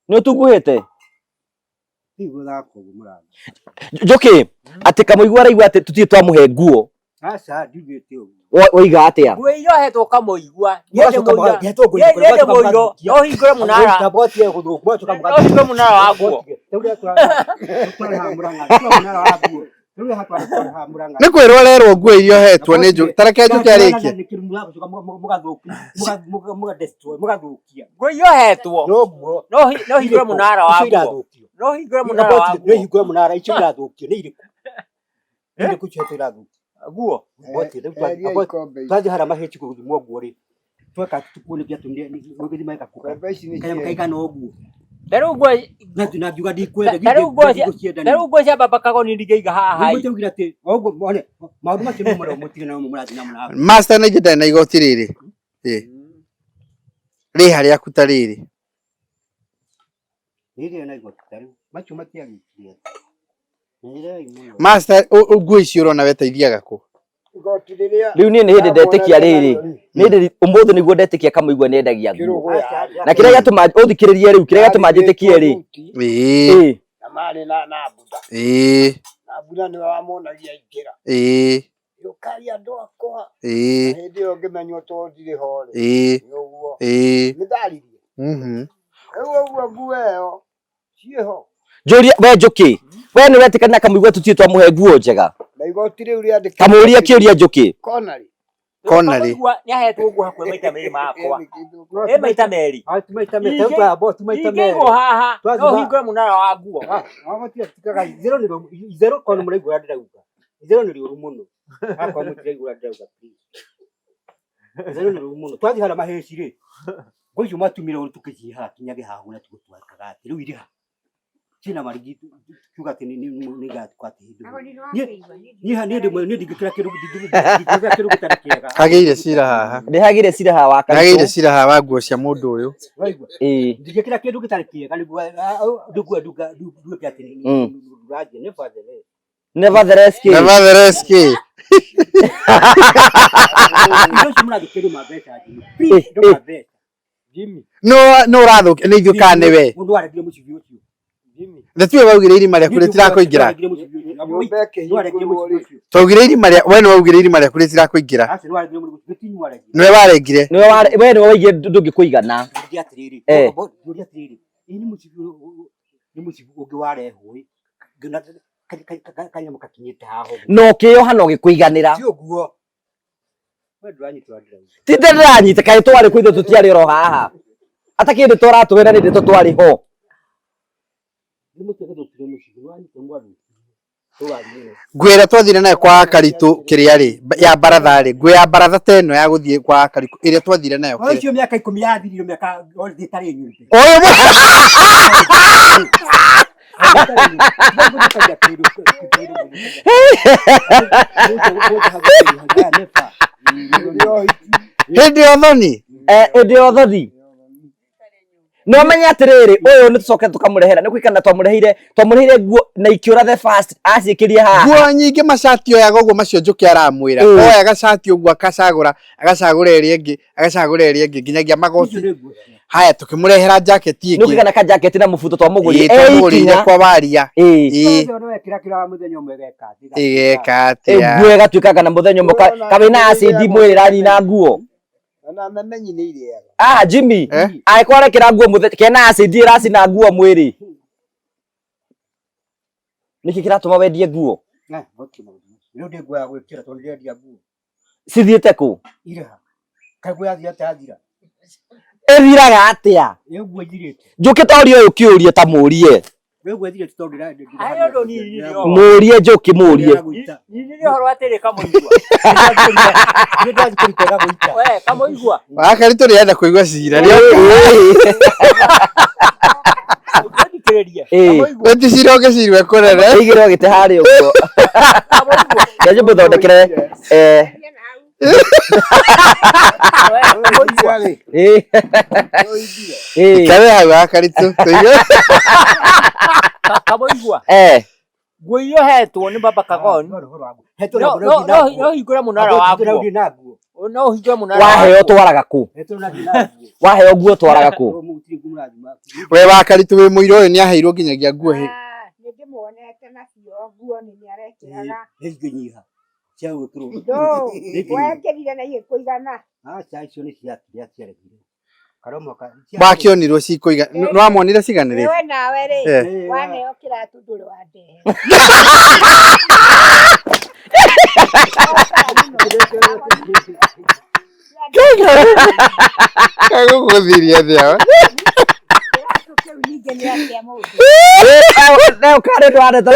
No tunguhite. Njuki, ati kamuigua araigua ati tutie twamuhe nguo. Aca ndithite uguo. Oiga atia? Nguo irio hetwo kamuigua. Yende muiro. No hingure munara. Tabotie guthuku No hingure munara wa nguo. Nä kwä rwo rerwo nguo irio hetwo nä njå tareke njå arä kie Nguo irio hetwo. No hingure munara wa nguo. No hingure munara wa nguo. No hingure munara icio irathukio nä irĩkũ? Nä irĩkũ cio irathukio? Nguo. Twathi harĩa mahĩti gũthimwo nguo rĩ, tweka tukuone bia tũgĩthi maika kaigana ũguo. Tarĩu nguo na ngiuga ndikwenda tarĩu nguo cia baba Kagoni ndingĩiga haha hai. Nĩgũtũgira atĩ ũguo mone maũndũ macio no marĩa mũtige na mũrathiĩ na mũrava. master nä njä na igoti rä rä rä harä aku ta rä rä Nĩrĩ na igoti tarĩu macio matiagĩkirie. master nguo icio ũrona weteithiaga kũ Riu nie ni hindi ndetikia riri. Ni umuthi niguo ndetikia kamuigua ni endagia nguo. Na kiria gatuma uthikiririe riu kiria gatuma njitikie ri. Na mari na buda. Na buda ni wamonagia ikira. Yukaria ndo akwa. Hindi yo ngimenywo to ndire hore. Niguo. Nidaririe. Ewo nguo yo. Cieho. Juria we njuki. We ni wetikana kamuigua tutie twamuhe nguo njega. Na igoti riu riandikire. Kamuria kiuria njuki. Konari. Ni ahetwo nguo hakwe maita meri makwa. Maita meri. Maita meri. Tauta bo maita meri. Ingigo haha. No hingure munara wa nguo. Wabatia tikaga zero kono muraigua ndirauga. Zero ni ruru muno. Akwa mutiraigua ndirauga. Zero ni ruru muno. Twathi harĩa mahĩci rĩ. Nguo icio matumire ũru tukĩciha kinyage hahu na tugũtwakaga atĩ rĩu irĩ ha. Cina marigi tuga atĩ nĩ gatũkwate niĩ ndingĩkĩra kĩndũ gĩtarĩ kĩega. hagĩire cira haha Ndi hagire cira haha wa kanitha. hagĩire cira haha wa nguo cia mũndũ ũyũ Ndingĩkĩra kĩndũ gĩtarĩ kĩega nĩguo nduĩke atĩ nĩ father. Nevertheless ki. no ũrathũkia nĩ ithuĩ kana nĩ we Mũndũ aregire mũcibi ũcio. ndetuwe waugire irima rĩaku rĩtirakũingĩra twaugire irima rĩa we nĩ waugire irima rĩaku rĩtirakũingĩra nĩwe warengire we nĩ waigire ndũngĩkũigana. Ini musibi ũngĩ warehwo kanyamũ gakinyĩte haha No kĩoha no gĩkũiganĩra. ti ũguo. We ndũranyitwo Ti ndĩranyita kaĩ twarĩ kwitho tũtiarĩ oro haha. Ata kĩndũ tũratwĩra nĩ ndĩto twarĩ ho. ngwĩra twathire nayo kwa Karitũ kĩrĩa rĩ ya baratha rĩ nguo ya baratha ta ĩno ya gũthiĩ kwa Karitũ ĩrĩa twathire nayo ũcio mĩaka 10 yathirire mĩaka ĩtarĩ nyũmbe. hĩndĩ ya ũthoni Hĩndĩ ya ũthoni. No menya atiriri uyu ni tucoke tukamurehera ni kwikana twamũreheire nguo na ikiura the first acikirie haha nguo nyingĩ macati oyaga ũguo macio njũkĩ aramwĩra oya gacati ũguo agacagũra ĩrĩa ĩngĩ nginyagia magoti. Haya tukimurehera jacket ĩngĩ ni kwikana ka jacket na mũbuto twamũgũrire twamũgũrire kwa waria Geka nguo ĩgatuĩkaga na mũthenya ũmwe kabina acid mwĩrĩ ranina nguo. Na mamenyi nĩ irĩaga. Jimmy aikwarekera nguo mũthenya kena acid ĩracina nguo mwĩrĩ. Niki kiratũma wendie nguo cithiĩte kũ ĩthiraga atĩa njũkĩ toria ũyũ kĩũrie ta mũrie Wewe gwethire tutondira. Ayo ndo ni Murie njoki murie. Ni horo atere kama igwa. Ni ndazi kulipera guita. We kama igwa. Wakarito rienda kuigwa cira rio. Weti cira ugicirwe kurere. Igiro gite hari ugo. Yaje muthondekere Kare hau Wakarito. Kama igwa. Nguo iyo hetwo ni baba Kagoni. No hingura munara waguo. No hingura munara. Waheo twaraga ku. Waheo nguo twaraga ku. We Wakarito we muiro uyu ni aheirwo nginyagia nguo he. Nindi muonete na cio nguo ni arekiraga. Ngiyiha. Cia gwikirwo. No, wekirire na iye kuigana. Cia icio ni cia ciaregire. Bakionirwo cikuiga. No amonire ciganire. Wewe nawe ri waneo kiratu nduri wa ndehe. Kaguguthiria thia. Leo kare tware to.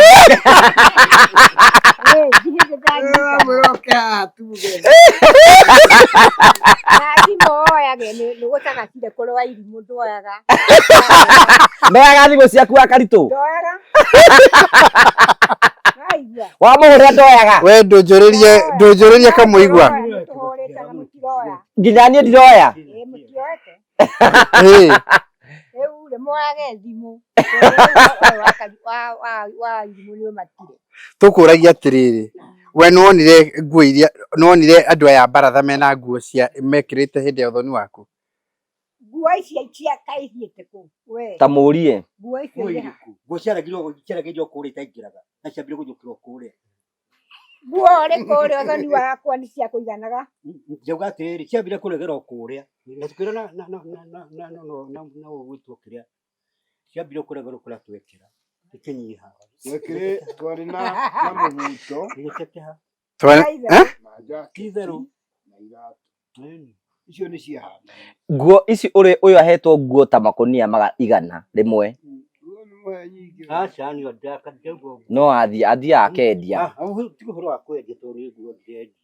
Mega thigo ciaku Wakarito. Wa muhura ndoyaga. We ndunjuririe kamuigwa. Nginya nie ndiroya. Ule moage thimu. Wa thimu ni matire. Tukuragia atiriri. We nonire nguo iria nonire andu aya baratha mena nguo cia mekirite hindi ya uthoni waku. Nguo ici cia kaithiete ku. We. Ta murie. Nguo ici. Nguo ciaragirwo kuria itaingiraga. Na ciambire gujukirwo kuria. Nguo ri kuria uthoni wakwa ni cia kuiganaga. Njauga atiriri ciambire kuregerwo kuria. Na tukira na ugwitwo kiria. Ciambire kuregerwo kuria twekira. Ikinyiha. Wekire twari na muhuto. Igeteha. Twari Kitheru. Icio ni cia hana. Nguo ici uyu ahetwo nguo ta makonia maga 100 rimwe. Acha ni ndaka ndego. No athi akendia. Tigo horo akwendia tori nguo ndendia.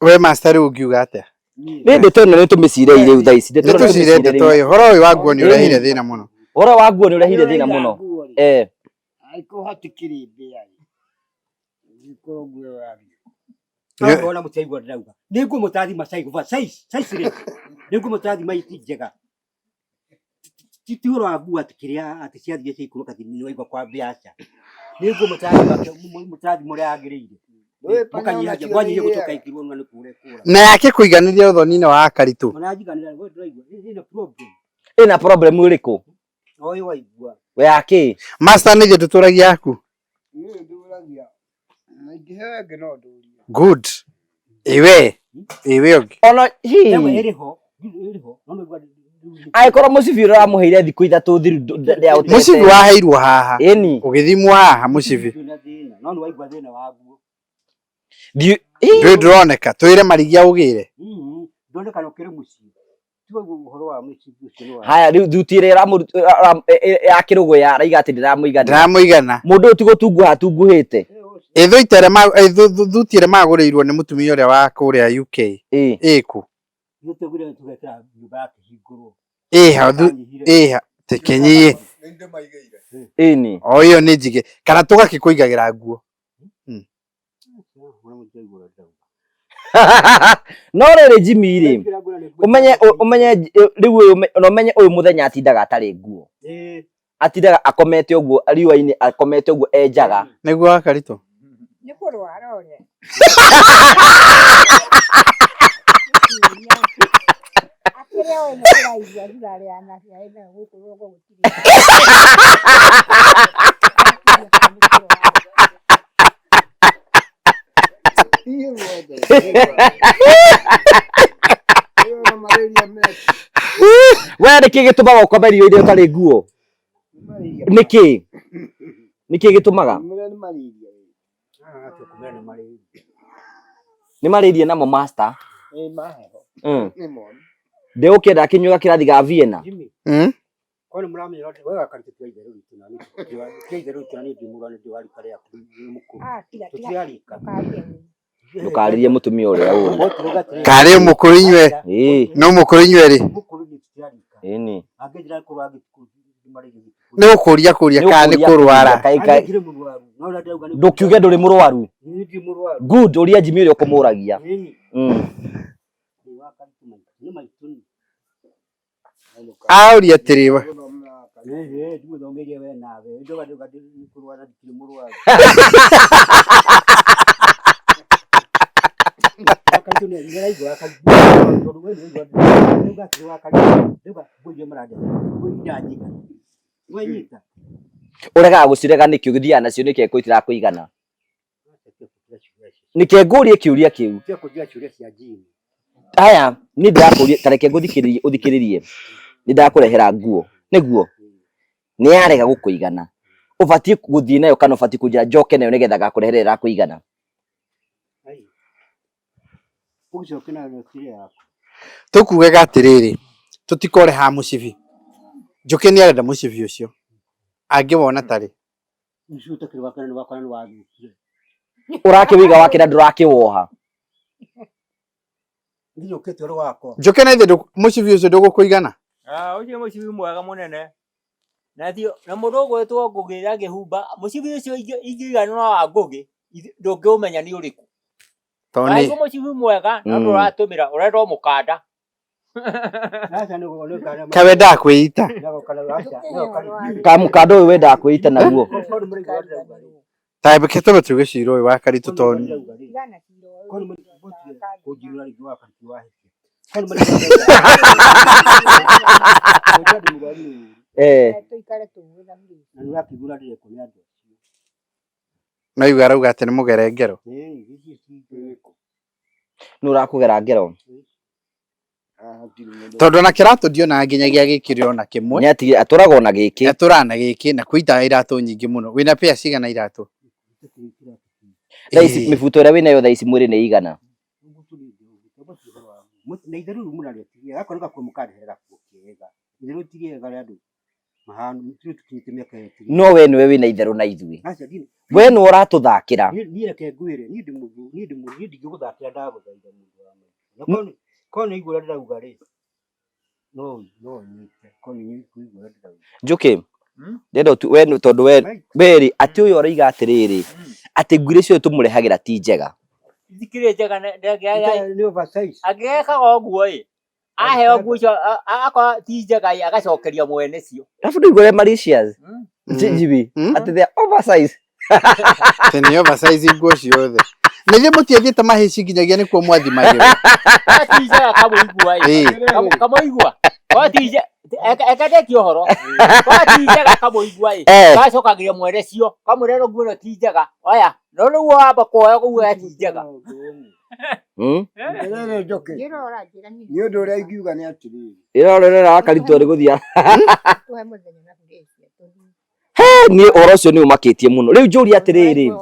We master ungiuga atia? Ni ndetona ni tumicire ire utha ici. Nitucire ndetoyo horo uyu wa nguo ni urehire thina muno. Horo wa nguo ni urehire thina muno. Aiko hatikiri mbia. Niko nguo wabi. Ona mutaigwa ndauga. Ningu mutathi macai kuva size ri. Ningu mutathi maiti njega. Tituro agu atikiria aticiathie cia ikuru kati ni waigwa kwa biaca. Ningu mutathi muri agirire. Mukanyihaje bwanyi gutuka ikirwo ngane kure kura. Na yake kuiganiria uthoni-ini wa Wakarito. Manajiganira we ndiraigwa. Ina problem. Ina problem uriku? Oi waigwa. We yake. Master ni tuturagia yaku. Nduragia. Ngiheage no nduria. Good. Iwe ogi. Ono hi. Ewe iriho. Ono gwa. Aikora mucibi uramuheire thiku 3 thiru ya utete. Mucibi waheirwo haha. Eni. Ugithimwo haha mucibi. No ni waigwa thina waguo. Ndroneka twire marigia ugire. Ndoneka no kire mucibi. Tiwe uhoro wa mucibi ucio. Haya riu thutire ya kirugo ya raiga ati ndiramuigana. Mundu utigo tungu hatunguhite. Etho itere thutire magurirwo ni mutumia uria wa kuria UK. Iku. Yutegure tugeka nyumba higuru. Ha tekenyie. Ninde maigeire. Eni. O iyo ni njige. Kana tugakikuigagira nguo. No riri Jimmy ri. Umenye riu umenye uyu muthenya atindaga atari nguo. Atindaga akomete uguo riwa-ini akomete uguo enjaga. Niguo Wakarito. Ni kurwara ore. Akire we ni kuraigua rurari ana cia ina gukurwo gutiri. We niki gitumaga ukomerio ire utari nguo? Niki gitumaga? Ni maririe namo master. Ndio ukenda kinyuga kirathi ga Vienna. Kwani mramenya yote wewe akati tuize rudi tunani. Tuize rudi tunani ndimurane ndiwali kale ya mukuru. Tuzialika. Ndukaririe mutumia uria uyu. Kare mukuru inywe. No mukuru inywe ri. Mukuru ni tuzialika. Ini. Agejira kuragi marigi. No kuria kana ni kurwara. Ndukiuge nduri murwaru. Ndi murwaru. Good uria Jimmy uria kumuragia. Auria tiriwa. Ndumuthomithia we nawe. Ndoga ndi kurwara ndi murwaru. Urega gucirega nikio githia nacio nike ko itirakuigana. Nike ngurie kiuria kiu. Aya ni ndirakuria tareke nguthikiririe uthikiririe. Ni ndakurehera nguo. Niguo. Ni yarega gukuigana. Ubatie guthii nayo kana ubatie kunjira njoke nayo nigetha gakureherera kuigana. Tukuge atiriri tutikore ha mucibi njuke ni arenda mucibi ucio angibona tari Urakiwiga wakira ndurakiwoha njuke na ithe mucibi ucio ndugukuigana ucio mucibi mwega munene na mundu gwetwo ngugira ngihumba mucibi ucio ingigana no wa ngugi ndungiumenya ni uriku Toni mucibi mwega no nduratumira urenda mukanda kawe ndakwita kamukanda uyu wenda kwita naguo taibe ketobe tugiciro uyu wakari tutoni na yuga rauga ati ni mugere ngero nurakugera ngero tondu na kiratu ndiona nginyagia gikiri ona kimwe ni ati aturagwo na giki aturana giki na kuita iratu nyingi muno wina pia cigana iratu thaisi mifuto ira wina yo thaisi mwiri ni igana na itharu munari atigia gakoreka kumukari hera kukiega itharu tigiega andu mahanu tutukite miaka yetu no we niwe wina itharu na ithui we no uratuthakira ni reke ngwire ni ndigiguthakira ndaguthaitha mundu wa mai kono igura ndirauga ri no nyite kono igura ndirauga njuki ndendo tu we tondu we beri ati uyu origa atiriri ati ngwire cio tumurehagira ti njega thikire njega ni oversize ageka oguo ahe oguo akwa ti njega agacokeria mwene cio afu ndigure Mauritius jibi ati they oversize teni oversize nguo ciothe nile mutiethite mahici nginyagia ni kuo mwathi magiro ti njega kamuigua ti njega ekadeki ohoro ti njega kamuigua gacokagiria mwene cio kamurero nguo ti njega oya no riu wamba kuoya kuo ti njega njoke ni undu uria ingiuga ni atiriri irorera akaritwo ri guthia ni oro cio ni umakitie muno riu njuri atiriri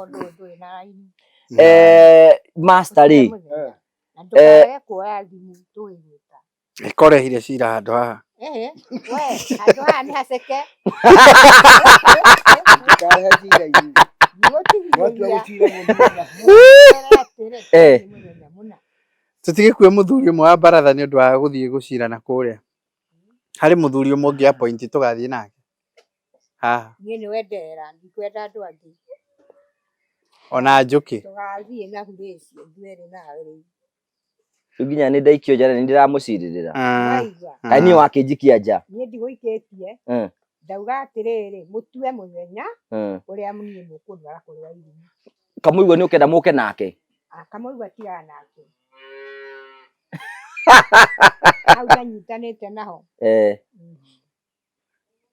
master ri ikorehire cira handu haha we handu haha ni haceke tutigikue muthuri umwe wa baratha ni undu wa guthie gucirana kuria hari muthuri umwe ungi appoint tugathie nake haha ni ni wendera ndikwenda andu angi ona njuki tugathie na hurecio ndwere nawe ri nginya ni ndaikio jana ni ndiramuciririra ani wakinjikia nja ni ndiguikitie ndauga atiriri mutue muthenya uria munini mukundwara kurwa irimi kamuigua ni ukenda muke nake kamuigua tigana nake au nyitanite naho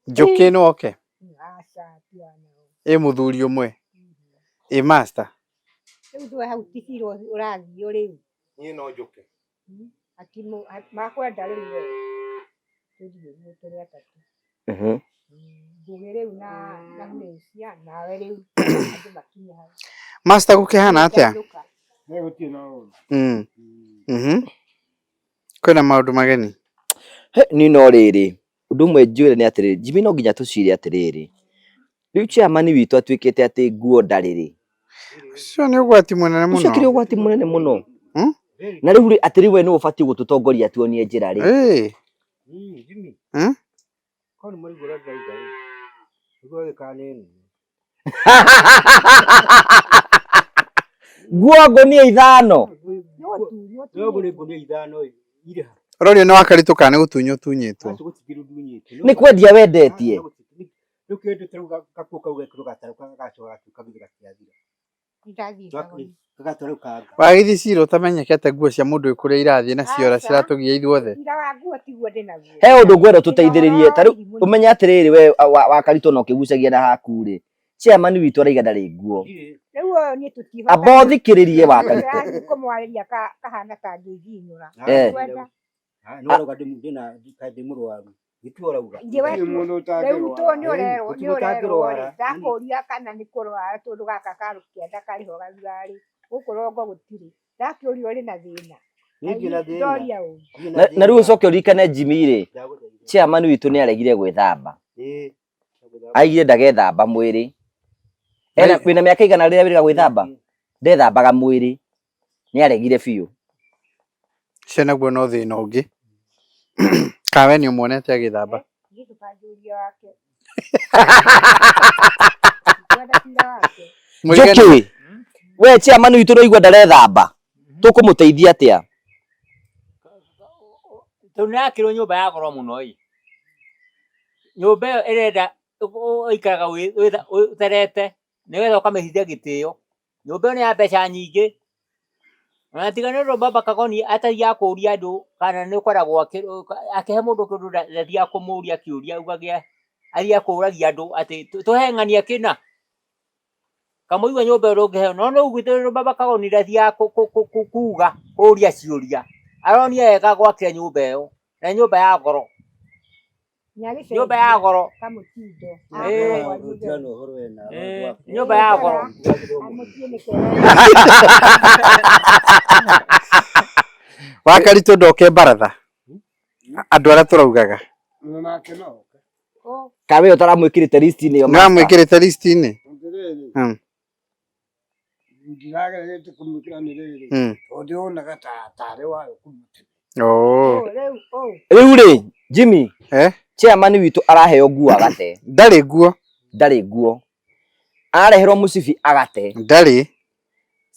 njuki no oke aca tiana muthuri umwe master riu ndwe hau tikiro urathio riu nie no njuke atimu makwenda riu we tuthie turi atatu nduge riu na Malaysia nawe riu andu makinya hau master gukihana atia ni gutie no kwina maundu mageni ni no riri undu mwe njwire ni atiri Jimmy no nginya tucire atiriri riu chairman witu atwikite ati nguo ndariri cio ni ugwati munene muno ucio kiri ugwati munene muno na riu atiri we ni ubati gututongoria tuonie njira ri Jimmy kono muri gura ndaiga nguo kanene nguo ngonia 5 no bure ngonia 5 ira rorio no akarituka ni gutunyo tunyitwo ni kwendia wendetie nukende taruga gakuka ugekruga taruka gacoka tukabiga kiathira kagatoruka wagithi ciro utamenyekete nguo cia mundu ikuria irathie na ciora ciratugia ithuothe he undu ngwenda tuteithiririe tariu umenya atiriri we wakarito no kigucagia na haku ri chairman witu araiga ndari nguo riu ni tutihota abothikiririe wakarito kumwariria kahana ta ngiginyura no ruga ndina ndimurwaru gitworauga riu to ni orero ndakuria kana ni kurwara tondu gaka karukienda kariho gathari gukurongo gutiri ndakiuria uri na thina na riu ucoke urikane Jimmy ri chairman witu ni aregire gwithamba aigire ndagethamba mwiri wina miaka igana riria wiriga gwithamba ndethambaga mwiri ni aregire biu ciana guo no thina ungi kawe ni umuonete agithamba Njuki we chairman witu no igwa ndarethamba tukumuteithia atia tunakirwo nyumba ya goro muno nyumba iyo irenda ikaraga uterete niwetha ukamehithia gitio nyumba iyo ni ya mbeca nyingi na tigana ro baba kagoni ataria kuria andu kana ni ukoragwo akihe mundu kindu ndathia kumuria kiuria ugagia aria kuragia andu ati tuhengania kina kamuigwa nyumba urungihe no ugwite baba kagoni ndathia kuga kuria ciuria aronia ega gwakira nyumba iyo na nyumba ya goro nyumba ya goro nyumba ya goro wakarito ndoke baratha andu aria turaugaga kawe utaramwikirite list ni yo mwikirite list ni ndiragerete kumukira ni riri ndionaga tare wayo kumutene riu ri Jimmy chairman witu araheo nguo agate ndari nguo arareherwo mucibi agate ndari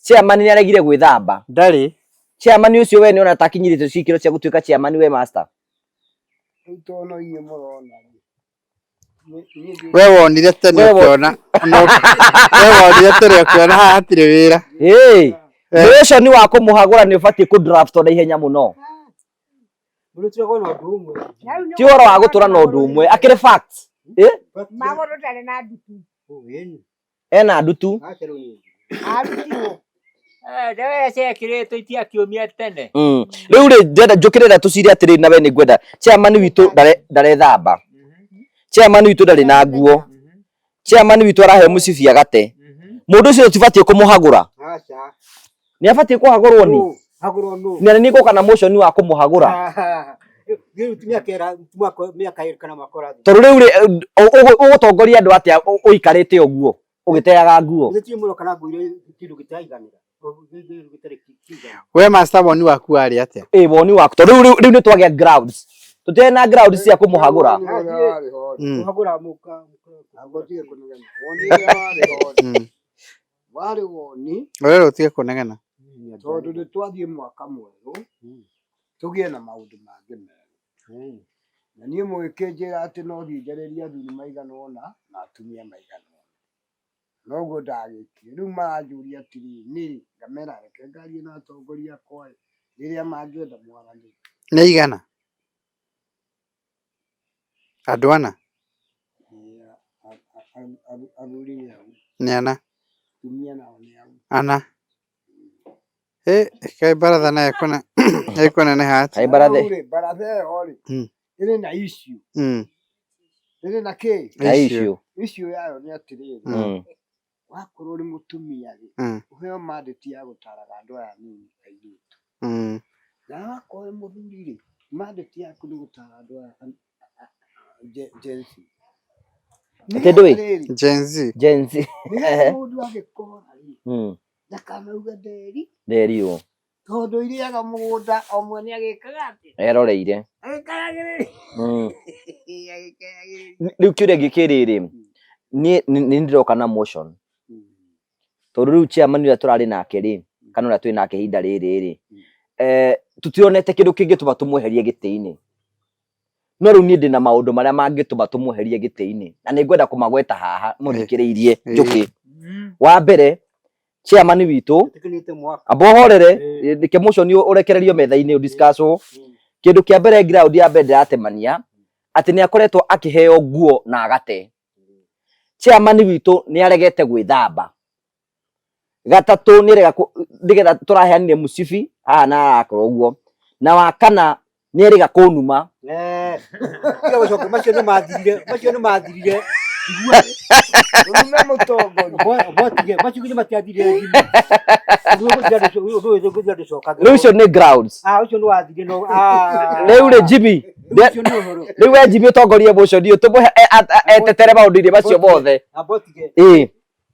chairman ni aregire gwithamba ndari chairman ucio we ni ona takinyirite cikiro cia gutuika chairman we master utono iye murona we wonire tene ukiona we wonire tene ukiona hatire wira ucio ni wa kumuhagura ni ubatie ku draft ona ihenya muno ti waro wa gutura na undu umwe akire facts magoro ndare na ndutu ena ndutu ndewe ciekirite itiakiumia tene riu ri ndenda njukirira tucire atiri na we ni ngwenda chairman witu ndarethamba chairman witu ndari na nguo chairman witu arahe mucibi agate mundu ucio tibatie kumuhagura ni abatie kuhagurwo ni ni ngo kana motion wa kumuhagura toru riu ri ugutongoria andu atia uikarite uguo ugiteaga nguo we master woni waku ari atia woni waku toru riu ni twagia grounds tutena grounds cia kumuhagura muhagura muka agotie kunegena woni wari woni wewe utige kunegena tondu ni twathie mwaka mweru tugie na maundu mangi mega na nie mwikinjira ati no thienjereria athuri maigana ona na atumia maigana ona noguo ndagikire riu maranjuria atiri ni ngamera reke ngarie na atongoria akwa riria mangienda mwaranĩrie nĩ igana andũ ana athuri nĩ ana atumia nao nĩ ana kai baratha nayo kuna ne hat kai baratha baratha ori iri na issue iri na ke issue yayo ni atiri wakorwo ri mutumia ri uheo mandate ya gutaraga andu aya nini airitu na wakorwo muthuri ri mandate yaku ni gutara andu aya Jensi. Tendoi Jenzi. Mundu agikora ndakamauga Derio tondu iriaga mugunda o mwene agikaga ati eroreire agikagiriri riu kiuria gikiriri ni ndiroka na motion tondu riu chairman uria turari nake ri kana uria twi nake hinda riri tutionete kindu kingituma tumweherie giti-ini no riu ni ndina maundu maria mangituma tumweherie giti-ini na ningwenda kumagweta haha muthikiriirie njuki wa mbere chairman witu abohorere ndike motion urekererio metha-ini udiscusswo kindu kia mbere ground ya mbere atemania ati ni akoretwo akiheo nguo na agate chairman witu ni aregete gwithamba gatatu ni rega ndigetha turaheanire musibi haha na akorwo uguo na wakana ni erega kunuma Kio gũcoka macio nĩ mathirire urume mutongo botige macio nĩ matiathire riu icio ni grounds ucio nĩ wathire no riu ri Jimmy riu we Jimmy utongorie motion iyo tumuhe etetere maundu-ini macio mothe botige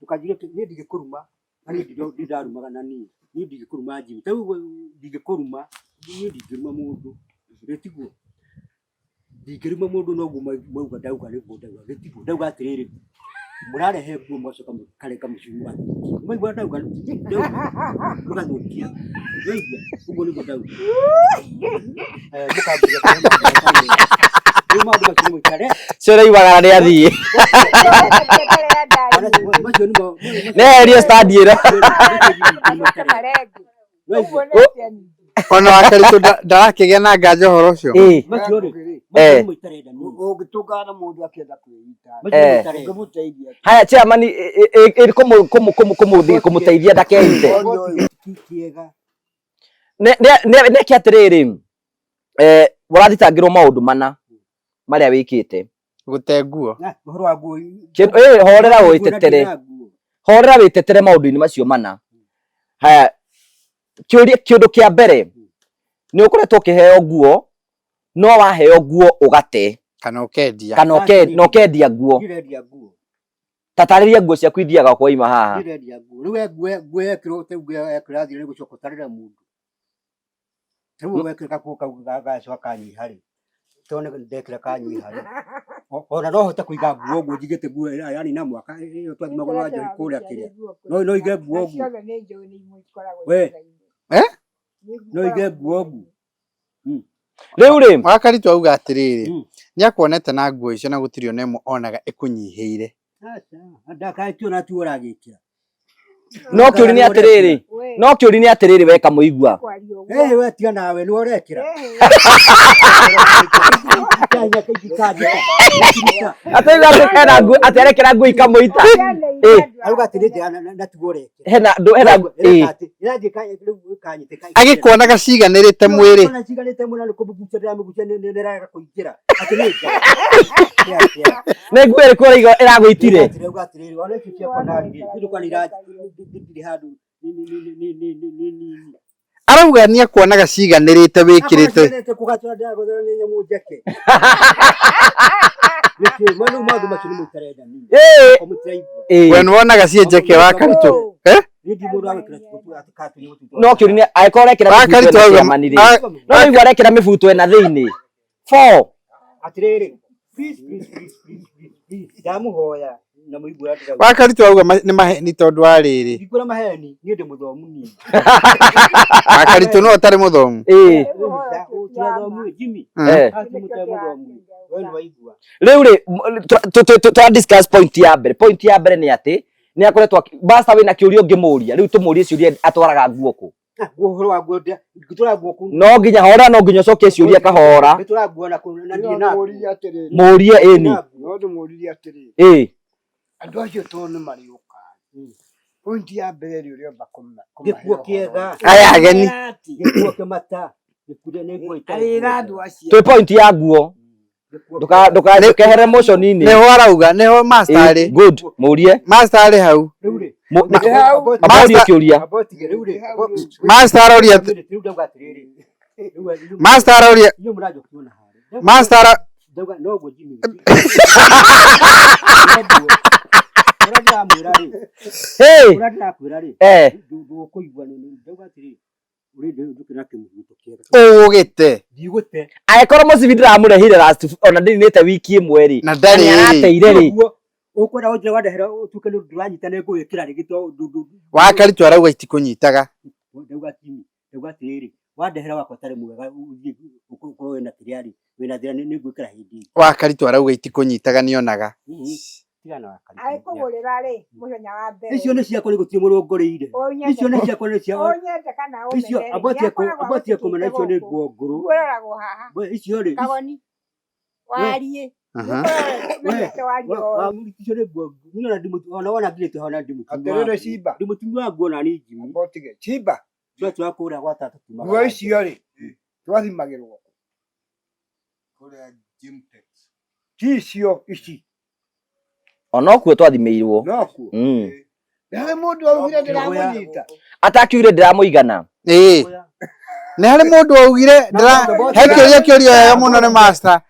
tukajire nĩ ndigĩkũruma na nĩ ndarumaga na nĩ ndigĩkũruma Jimmy tau ndigĩkũruma nĩ ndigĩruma mũndũ retiguo ndingĩruma mũndũ no mauga ndauga nĩ ndauga retiguo ndauga atĩrĩrĩ mũrarehe nguo mwacoka mũkareka mũciĩ maigua ndauga mũgathũkia maigua ũguo nĩguo ndauga mũkambia maũndũ macio mũikare cio reiwaga nĩ athie neherie stand ĩno Ona wakaritu ndarakĩgĩa na nganja ũhoro ũcio ũngĩtũngana mũndũ akĩenda kwĩita ũngĩmũteithia haya chairman kũmũteithia ndakeite nĩkĩ atĩrĩrĩ ũrathitangĩrwo maũndũ mana marĩa wĩkĩte gũte nguo horera wĩtetere maũndũ-inĩ macio mana haya kĩũndũ kĩa mbere nĩ ũkoretwo ũkĩheo nguo no waheo nguo ũgate kana ũkendia nguo tatarĩria nguo ciaku ithiaga kwa ima haha nguo yekĩrwo ekĩrathire nĩ gũcoka ũtarĩra mũndũ rĩu wekĩra gacoka kanyiha rĩ tone ndekĩra kanyiha rĩ ona no hote kũiga nguo ũguo njigĩte nguo yani na mwaka ĩyo twathimagwo na njohi kũrĩa kĩrĩa no ige nguo ũguo we no ige nguo ũguo rĩu rĩ wakaritu auga atĩrĩrĩ nĩakuonete na nguo icio na gũtirĩ ona ĩmwe onaga ĩkũnyihĩire ndakationa tu ũragĩkia no kĩũria nĩ atĩrĩrĩ we Kamũigua we tiga nawe nĩ ũrekĩra atĩ arekera nguo ikamũita auga atĩrĩrĩ natiga ũrekĩra hena agĩkuonaga ciganĩrĩte mwĩrĩ nĩ nguo ĩrĩkũ ũraiga ĩragũitire arauga nĩakuonaga ciganĩrĩte wĩkĩrĩte we nĩwonaga ciĩ njeke wakaritu no kĩũria angĩkorwo arekĩra no igua arekĩra mĩbuto ĩna thĩinĩ 4 atĩrĩrĩ ndamũhoya na mũigua wakaritu auga nĩ maheni tondũ wa rĩrĩ ndikũra maheni niĩ ndĩ mũthomu niĩ wakaritu no ũtarĩ mũthomu rĩu rĩ twa discuss point ya mbere nĩ atĩ nĩ akoretwo basta wĩna kĩũria ũngĩmũria rĩu tũmũrie ciũria atwaraga nguo kũ no nginya hora no nginya ũcokie ciũria kahora mũrie ĩni andũ acio tondũ nĩ marĩũka point ya mbere ĩrĩa ũrĩamba gĩkuo kĩega aya ageni gĩkuo kĩmata arĩra andũ acio twĩ point ya nguo ndũkehere motion-inĩ nĩho arauga nĩho master arĩ good mũrie master arĩ hau amũrie kĩũria master aroria master Ndauga no go Jimmy. Urajya mwirari. Hey. Urajya kwirari. Ndukuigwa ndauga atiri. Uri ndukira kimuto kera. Ugite. Ndigute. Agĩkorwo mũcibi ndĩramũrehire last ona ndĩninĩte wiki ĩmwe rĩ. Na ndarĩ arateire rĩ. Ukora ujira wadehera utuke nduranyita nego wikira rigito wakari twarauga itikũnyitaga. Ndauga Jimmy. Ndauga atiri. Wadehera wakotare mwega ukorwo wena kiriari wena thira nigwikira hindi. Wakari twarauga itikũnyitaga nionaga. Tigana wakari. Ai kugurira ri muthenya wa mbere. Icio ni ciakwa ni gutie murongoreire. Icio ni ciakwa ni cia. Onyende kana umenye. Icio abatie kumena icio ni ngonguru. Nguraragwo haha. We icio ri. Kagoni. Warie. Icio ni ngonguru. Nina ndimutu ona wana ngirete hona ndimutu. Aterere Simba. Ndimutu wa nguona ni Jimmy. Abotige. Simba. Twa kura gwa tatu tuma. Nguo icio ri. Twathimagirwo. Kuria Jimtex. Icio ici. Ona kuo twathimĩirwo. No kuo. Nĩ mũndũ augire ndĩramũnyita. Atakiugire ndĩramũigana. Nĩ harĩ mũndũ augire he kĩũria wega mũno nĩ master.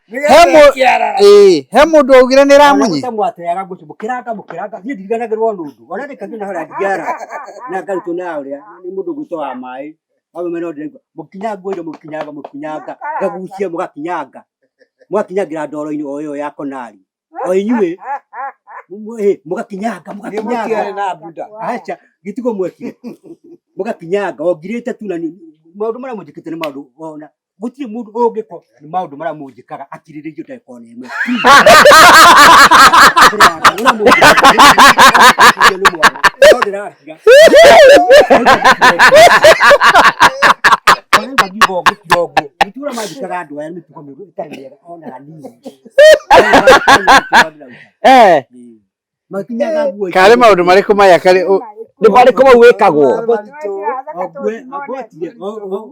He mũndũ augire nĩ ramũnyita. Mwateaga gũcimũkĩranga niĩ ndiganagĩrwo nũndũ ona ndĩkagina hora ndiara na ngarutwo na ũrĩa nĩ mũndũ gwĩtwo wa maĩ wamemena ndĩrengwo mũkinyanga ngagucia mũgakinyanga mwakinyagira ndoro-inĩ o ĩyo ya konari o inyuĩ mugakinyanga na bunda. Acha gitigo mwekire mugakinyanga ogirite tu na maundu mara mujikite ni maundu ona gutire mundu ungiko ni maundu mara mujikaga akiriririo ndekone imwe. Nitura majikaga andu aya mituko miru itariega ona nini. Kare maundu marĩkũ maya kare Nĩ marĩkũ mau wĩkagwo.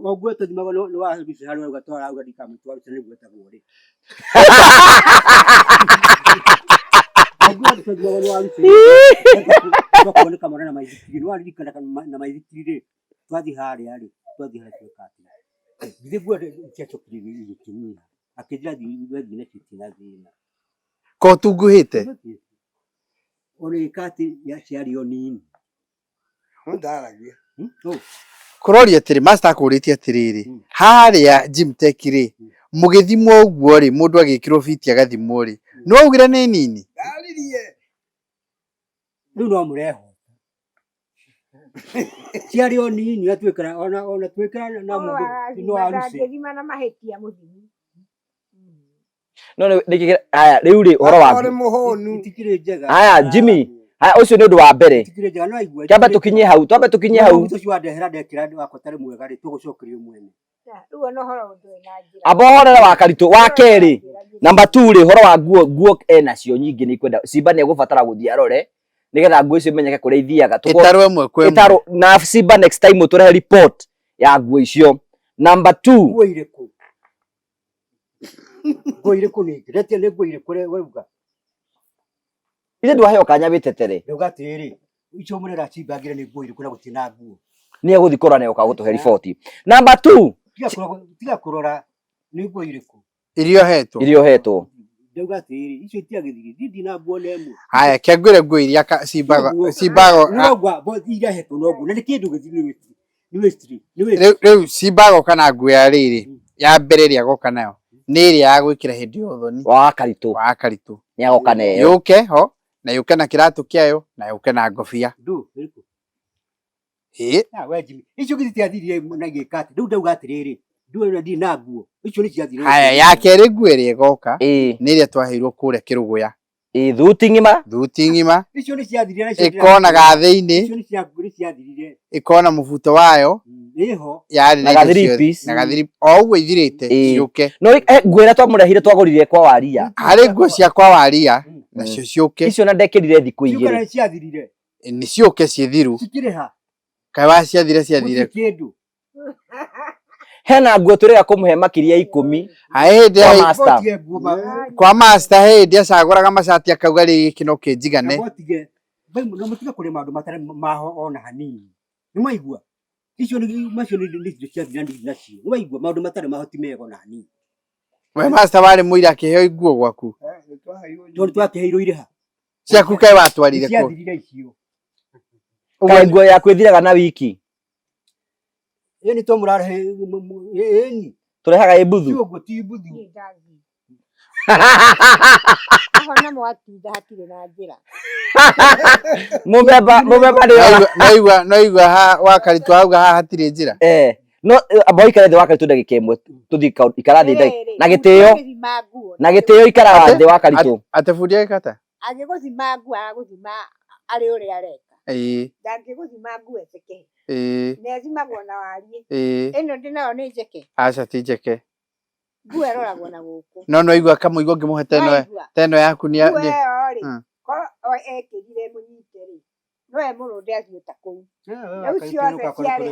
Ogwe tũthimaga nĩ wa bici harĩ ũgatwara uga ndikamũtwara nĩ gwetagwo rĩ. Ogwe tũthimaga nĩ wa bici. Twakuone kamera na maithikiri nĩ waririkana na maithikiri rĩ twathi harĩa rĩ twathi harĩa twekati. Githĩ gwe ciacokire gĩkinyia akĩnjira thiĩ na kitina thĩna. Ko tunguhĩte. Ole kati ya ciario nini. Ndaragia. Kuroria atĩrĩ master akũrĩtie atĩrĩrĩ harĩa Jimtex rĩ mũgĩthimwo ũguo rĩ mũndũ agĩkĩrwo fiti agathimwo rĩ nĩ waugire nĩ nini. Ndaririe. Rĩu no mũreho. Ciario nini atwĩkara ona twĩkara na mũndũ no aruce. Ngĩthima na mahĩtia mũthimi. No nĩ haya rĩu rĩ ũhoro waku. Haya Jimmy. Haya ũcio nĩ ũndũ wa mbere. Twambe tũkinye hau. Ũcio wandehera ndekira ndakotare mwega rĩ tũgũcokerio mwene. Rĩu no horo ũndũ na njĩra. Abohorera wa karitũ wa kerĩ. Number 2 rĩ horo wa nguo nacio nyingĩ nĩ ikwenda Simba nĩ egũbatara gũthiĩ arore nigetha nguo icio imenyeke kũrĩa ithiaga. Itarwo ĩmwe kwa ĩmwe. Na Simba next time ũtũrehe report ya nguo icio. Number 2. Nguo irĩkũ? Nguo irĩkũ nĩ ngeretie nĩ nguo irĩkũ weuga. Ithe ndwaheo kanya wĩtetere. Ndauga atĩrĩ icio mũrera Simba ngire nĩ nguo irĩkũ na gũtina nguo. Nĩ egũthiĩ kũrora na gũka gũtũhe report. Number 2. Tiga kũrora nĩ nguo irĩkũ. Irio hetwo. Ndauga atĩrĩ icio itiagĩthiri ndindi na nguo nemwe. Haya kĩangwĩre nguo iria Simba ngwa bo iria hetwo no nguo na nĩ kĩndũ gĩthiri nĩ westri. Rĩu Simba goka na nguo ya rĩrĩ ya mbere ĩrĩa goka nayo nĩ ĩrĩa ya gwĩkĩra hĩndĩ ya ũthoni wa karitũ nĩ agoka nayo yũke ho na yũke na kĩratũ kĩayo na yũke na ngobia. We Jimmy icio gĩtiathirie na gĩkati rĩu ndauga atĩrĩrĩ ndũĩ ndi na nguo icio nĩ ciathire. Haya ya kerĩ nguo ĩrĩa ĩgoka nĩ ĩrĩa twaheirwo kũrĩa Kĩrũgũya. Thuti ng'ima icio nĩ ciathire ĩkonaga thĩinĩ ĩkona mũbuto wayo yarĩ na gathiri o ũguo ithirĩte ciũke. No nguo ĩrĩa twamũrehire twagũrire kwa Waria harĩ nguo cia kwa Waria nacio ciũke icio na ndekĩrire thikũ igĩrĩ nĩ ciũke ciĩthiru. Kaĩ waciathire hena nguo tũrega kũmũhe makĩria 10 kwa master hĩndĩ acagũraga macati akauga rĩ gĩkĩno kĩnjigane. No mũtiga kũrĩ maũndũ matarĩ maho ona hanini. Nĩ maigua icio nĩ macio nĩ ciathira nacio. Nĩ maigua maũndũ matarĩ mahoti mega ona hanini. We master wale muira akiheo iguo gwaku. Twakiheirwo iriha. Ciaku kae watwarire ku. Ciathirire icio. Kaĩ nguo yaku ĩthiraga na wiki. Ĩni to mũrarehe ĩni. Tũrehaga ĩ mbuthu. Ciugo ti mbuthu. Ahona mwatinda hatirĩ na njĩra. Mũmemba nĩ no igua ha wakaritwa auga ha hatirĩ njĩra. No amba ikare thĩ wakaritũ ndagĩka ĩmwe tũthiĩ ikara thĩ na gĩtĩo ikara thĩ wakaritũ. Ate bundi agĩkata. Agĩgũthima nguo agũthima arĩ ũrĩa areka. Ndangĩgũthima nguo eceke. Nethimagwo na wariĩ. Ĩno ndĩnayo nĩ njeke. Aca ti njeke. Nguo ĩroragwo na gũkũ. No igua kamũigo ngĩmũhe teno yaku nĩ nguo ĩyo rĩ ko ekĩrire mũnyite rĩ no mũrũnde athiĩ ta kũu. Rĩu ciothe ciarĩ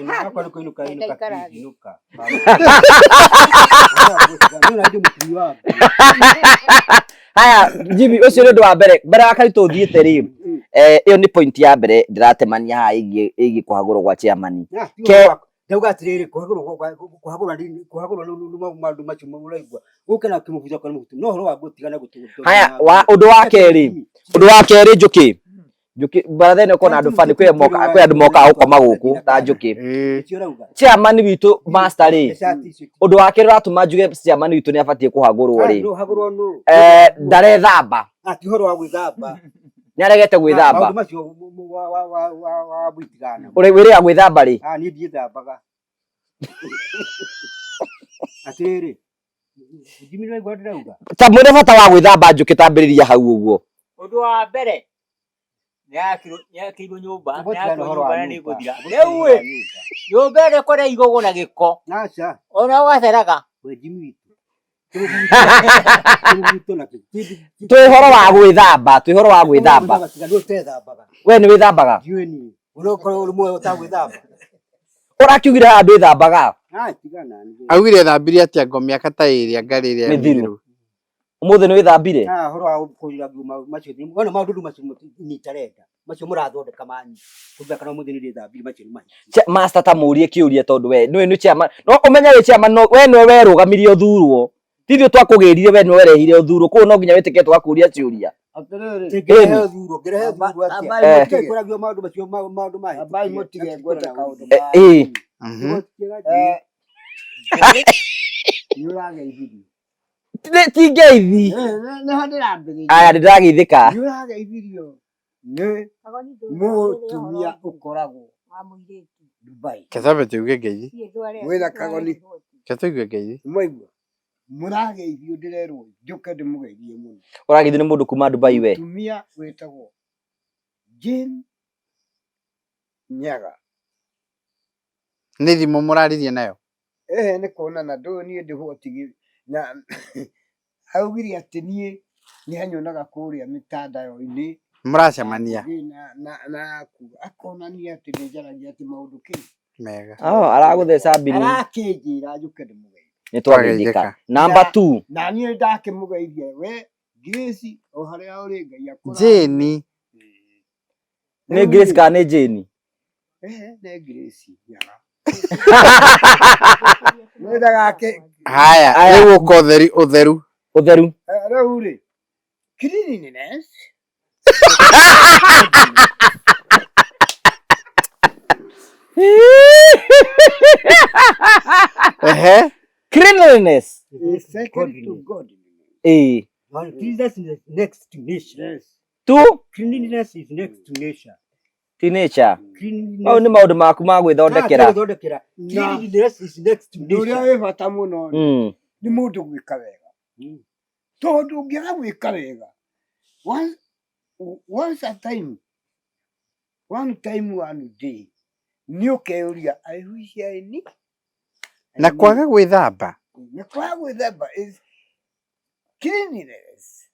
haya Jimmy ũcio nĩ ũndũ wa mbere wa karitũ ũthiĩte rĩ ĩyo nĩ point ya mbere ndĩratemania haha ĩgiĩ kũhagũrwo gwa chairman. Ndauga atĩrĩrĩ kũhagũrwo nĩ maũndũ macio mũraigua gũke na kĩmũbuca kwa mũhutu no horo wa gũtigana gũtũgũtũ. Haya ũndũ wa kerĩ Njũkĩ baratha ĩno kona andũ bani kwĩ andũ moka gũkoma gũkũ ta Njũkĩ. Chairman witũ master rĩ ũndũ wa kerĩ ũratũma njuge chairman witũ nĩ abatiĩ kũhagũrwo rĩ ndarethamba. Ati horo wa gwĩthamba. Nĩ aregete gwĩthamba. Maũndũ macio wa bwitigana. Wĩrĩga gwĩthamba rĩ? Niĩ ndiĩthambaga. Atĩrĩrĩ Jimmy nĩ waigua ndĩrauga. Ta mwĩre bata wa gwĩthamba Njũkĩ tambĩrĩria hau ũguo. Ũndũ wa mbere nĩakĩirwo nyũmba nĩ gũthira. Rĩu nyũmba ĩrĩa kũrĩa igũgũ na gĩko. Aca. Ona ũgaceraga. We Jimmy Twĩ horo wa gwĩthamba. We nĩ wĩthambaga? Ũrakiugire andũ ĩthambaga? Augire thambire atĩa ngo mĩaka ta ĩrĩa ngarĩ ĩrĩa mĩthiru. Ũmũthĩ nĩ wĩthambire? Horo wa kũrira nguo macio wona maũndũ macio nitarenda macio mũrathondeka manyi kumbe kana ũmũthĩ nĩ ndĩthambire macio nĩ mahiũ. Master ta mũrie kĩũria tondũ we nĩ chairman no ũmenya wĩ chairman we nĩwe werũgamirie ũthurwo tithio twakũgĩrire we nĩwe werehire ũthurwo kũu no nginya wĩtĩke twakũria ciũria. Ngĩrehe ũthurwo atĩa kũragio maũndũ macio maũndũ mahiũ. Abai mũtige ngwenda kaũndũ nĩũrageithirie. Tingeithi. Nĩho ndĩrambĩrĩria. Aya ndĩrageithĩka. Nĩũrageithirio nĩ mũtumia ũkoragwo Dubai. Kesabe tuge ngeithi. Wĩra kagoni. Ketuge ngeithi. Mwaigua mũrageithio ndĩrerwo njoke ndĩmũgeithie mũno. Ũrageithio nĩ mũndũ kuma Dubai we? Mũtumia wĩtagwo Jane Nyaga. Nĩ thimũ mũraririe nayo? Nĩ kuonana ndũĩ niĩ ndĩhotigi na augire atĩ niĩ nĩ hanyonaga kũrĩa mĩtandao-inĩ mũracemania na akonania atĩ nĩ njaragia atĩ maũndũ mega. Aragũtheca mbini. Arakĩnjĩra njũke ndĩmũgeithie. Nĩ twageithĩka. Number 2. Na niĩ ndakĩmũgeithia we Grace o harĩa ũrĩ Ngai akũra. Jane. Nĩ Grace kana nĩ Jane? Nĩ Grace Nyaga. Haya, rĩu ũka ũtheru. Rĩu rĩ cleanliness. Cleanliness is second to godliness. Cleanliness is next to nature. Cleanliness is next to nature. Nature. Mau nĩ maũndũ maku ma gwĩthondekera. Cleanliness is next to nature. Ũrĩa wĩ bata mũno nĩ mũndũ gwĩka wega. Tondũ ũngĩaga gwĩka wega one day nĩ ũkeyũria I wish I knew. Na kwaga gwĩthamba. Is cleanliness.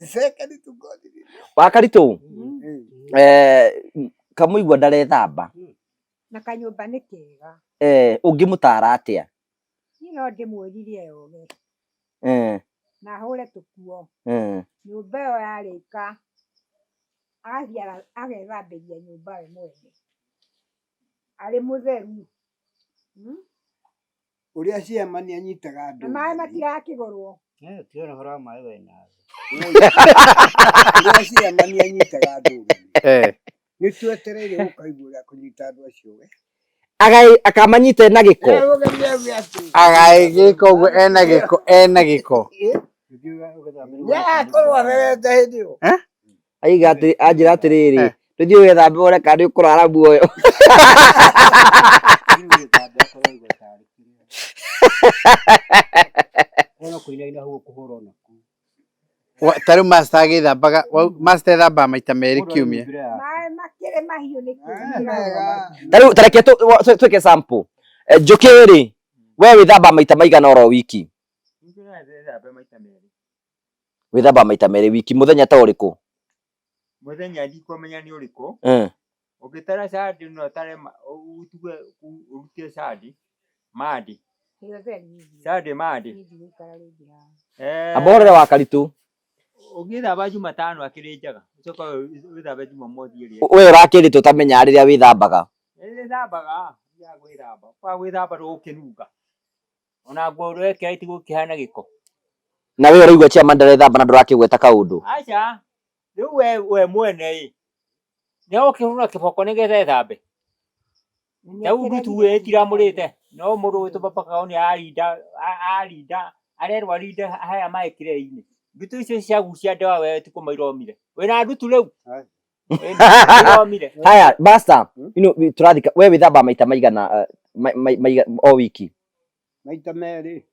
Second to godliness. Wakaritũ kamũigua ndarethamba na kanyũmba nĩ kega. Ũngĩmũtara atĩa? Niĩ no ndĩmwĩrire yoge na hũre tũkuo. Nyũmba ĩyo yarĩka agathiĩ agethambĩria nyũmba we mwene arĩ mũtheru. Ũrĩa ciama nĩ anyitaga andũ. Maĩ matirakĩgũrwo. Tiona hora mai wena. Nasi amani anyitaga andu. Ni twetereire ukaigura kunyita andu acio we. Akamanyite na giko. Agaigiko gwe ena giko. Ya korwa rete hindio. Aiga ati anjira atiriri. Tuthie wethambe ore kandi ukurara muoyo. Ona kuinaina huo kuhura ona. Taru master agithambaga master thamba maita meri kiumia. Mai makire mahiu ni Taru tareke tweke sample. Njukiri we withamba maita maigana oro wiki. Withamba maita meri wiki muthenya ta uriku. Muthenya ndikomenya ni uriku. Ugitara sadi no tare utuge urutie sadi madi. Sadi madi. Abore wa karitu. Ugithamba Jumatano akirinjaga. Ucoka withamba Jumamothi iri. We urakiri tutamenya riria withambaga. Withambaga ya gwithamba. Kwa gwithamba rukinuga. Ona ngoro yake iti gukihana giko. Na we uraigwa chia mandare thamba na ndurakigweta kaundu. Acha. Riu we mwene Nyo kiruna kiboko nigethe thambe. Tau rutu we tiramurite. No muru witu papa kaoni arinda arerwa rinda haya maikire ini. Ndutu icio cia gucia ndawa we tikumairomire. Wena ndutu riu. Haya basta. Turathika we withamba maita maigana o wiki. Maita meri.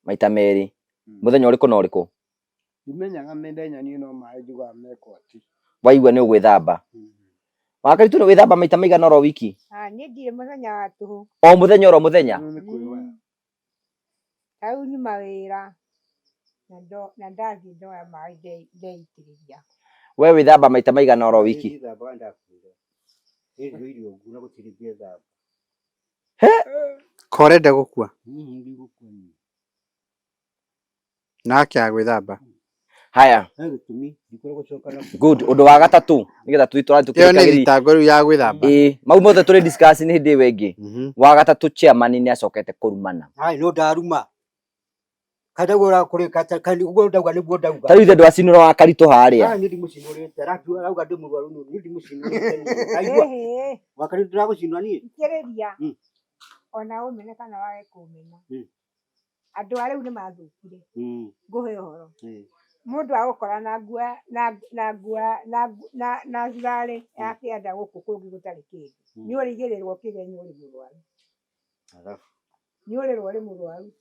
Maita meri. Muthenya uriku na uriku. Ndimenyaga mendenya ni no mai juga meko ati. Waigua ni ugwithamba. Wakaritu no withamba maita maigana oro wiki. Ni ndire muthenya wa tuhu. O muthenya oro muthenya. Au ni mawira. Na ndathi ndoya mai ndeitiriria. We withamba maita maigana oro wiki. Kore ndagukua. Nake agwithamba. Haya. Good. Undu wa gatatu nigetha tukirikagiri. Yo ni thitango ya gwithamba. Mau mothe turi discuss ni hindi wengi. Wa gatatu chairman ni acokete kurumana. Hai no ndaruma. Kada gora kuri kata kandi ugo ndauga ni bwo ndauga. Tari ithe ndwacinura wa karitu haria. Ah ni ndimucinurite. Ratu arauga ndi murwaru no ni ndimucinurite. Aigwa. Wakari ndiragucinwa ni. Ikereria. Ona umene kana wae kumenya. Andu ari ni mathukire. Nguhe horo. Mundu agukora na zurare yakienda guku kungi gutari kindu ni urigirirwo kigenyo uri murwaru ni urirwo uri murwaru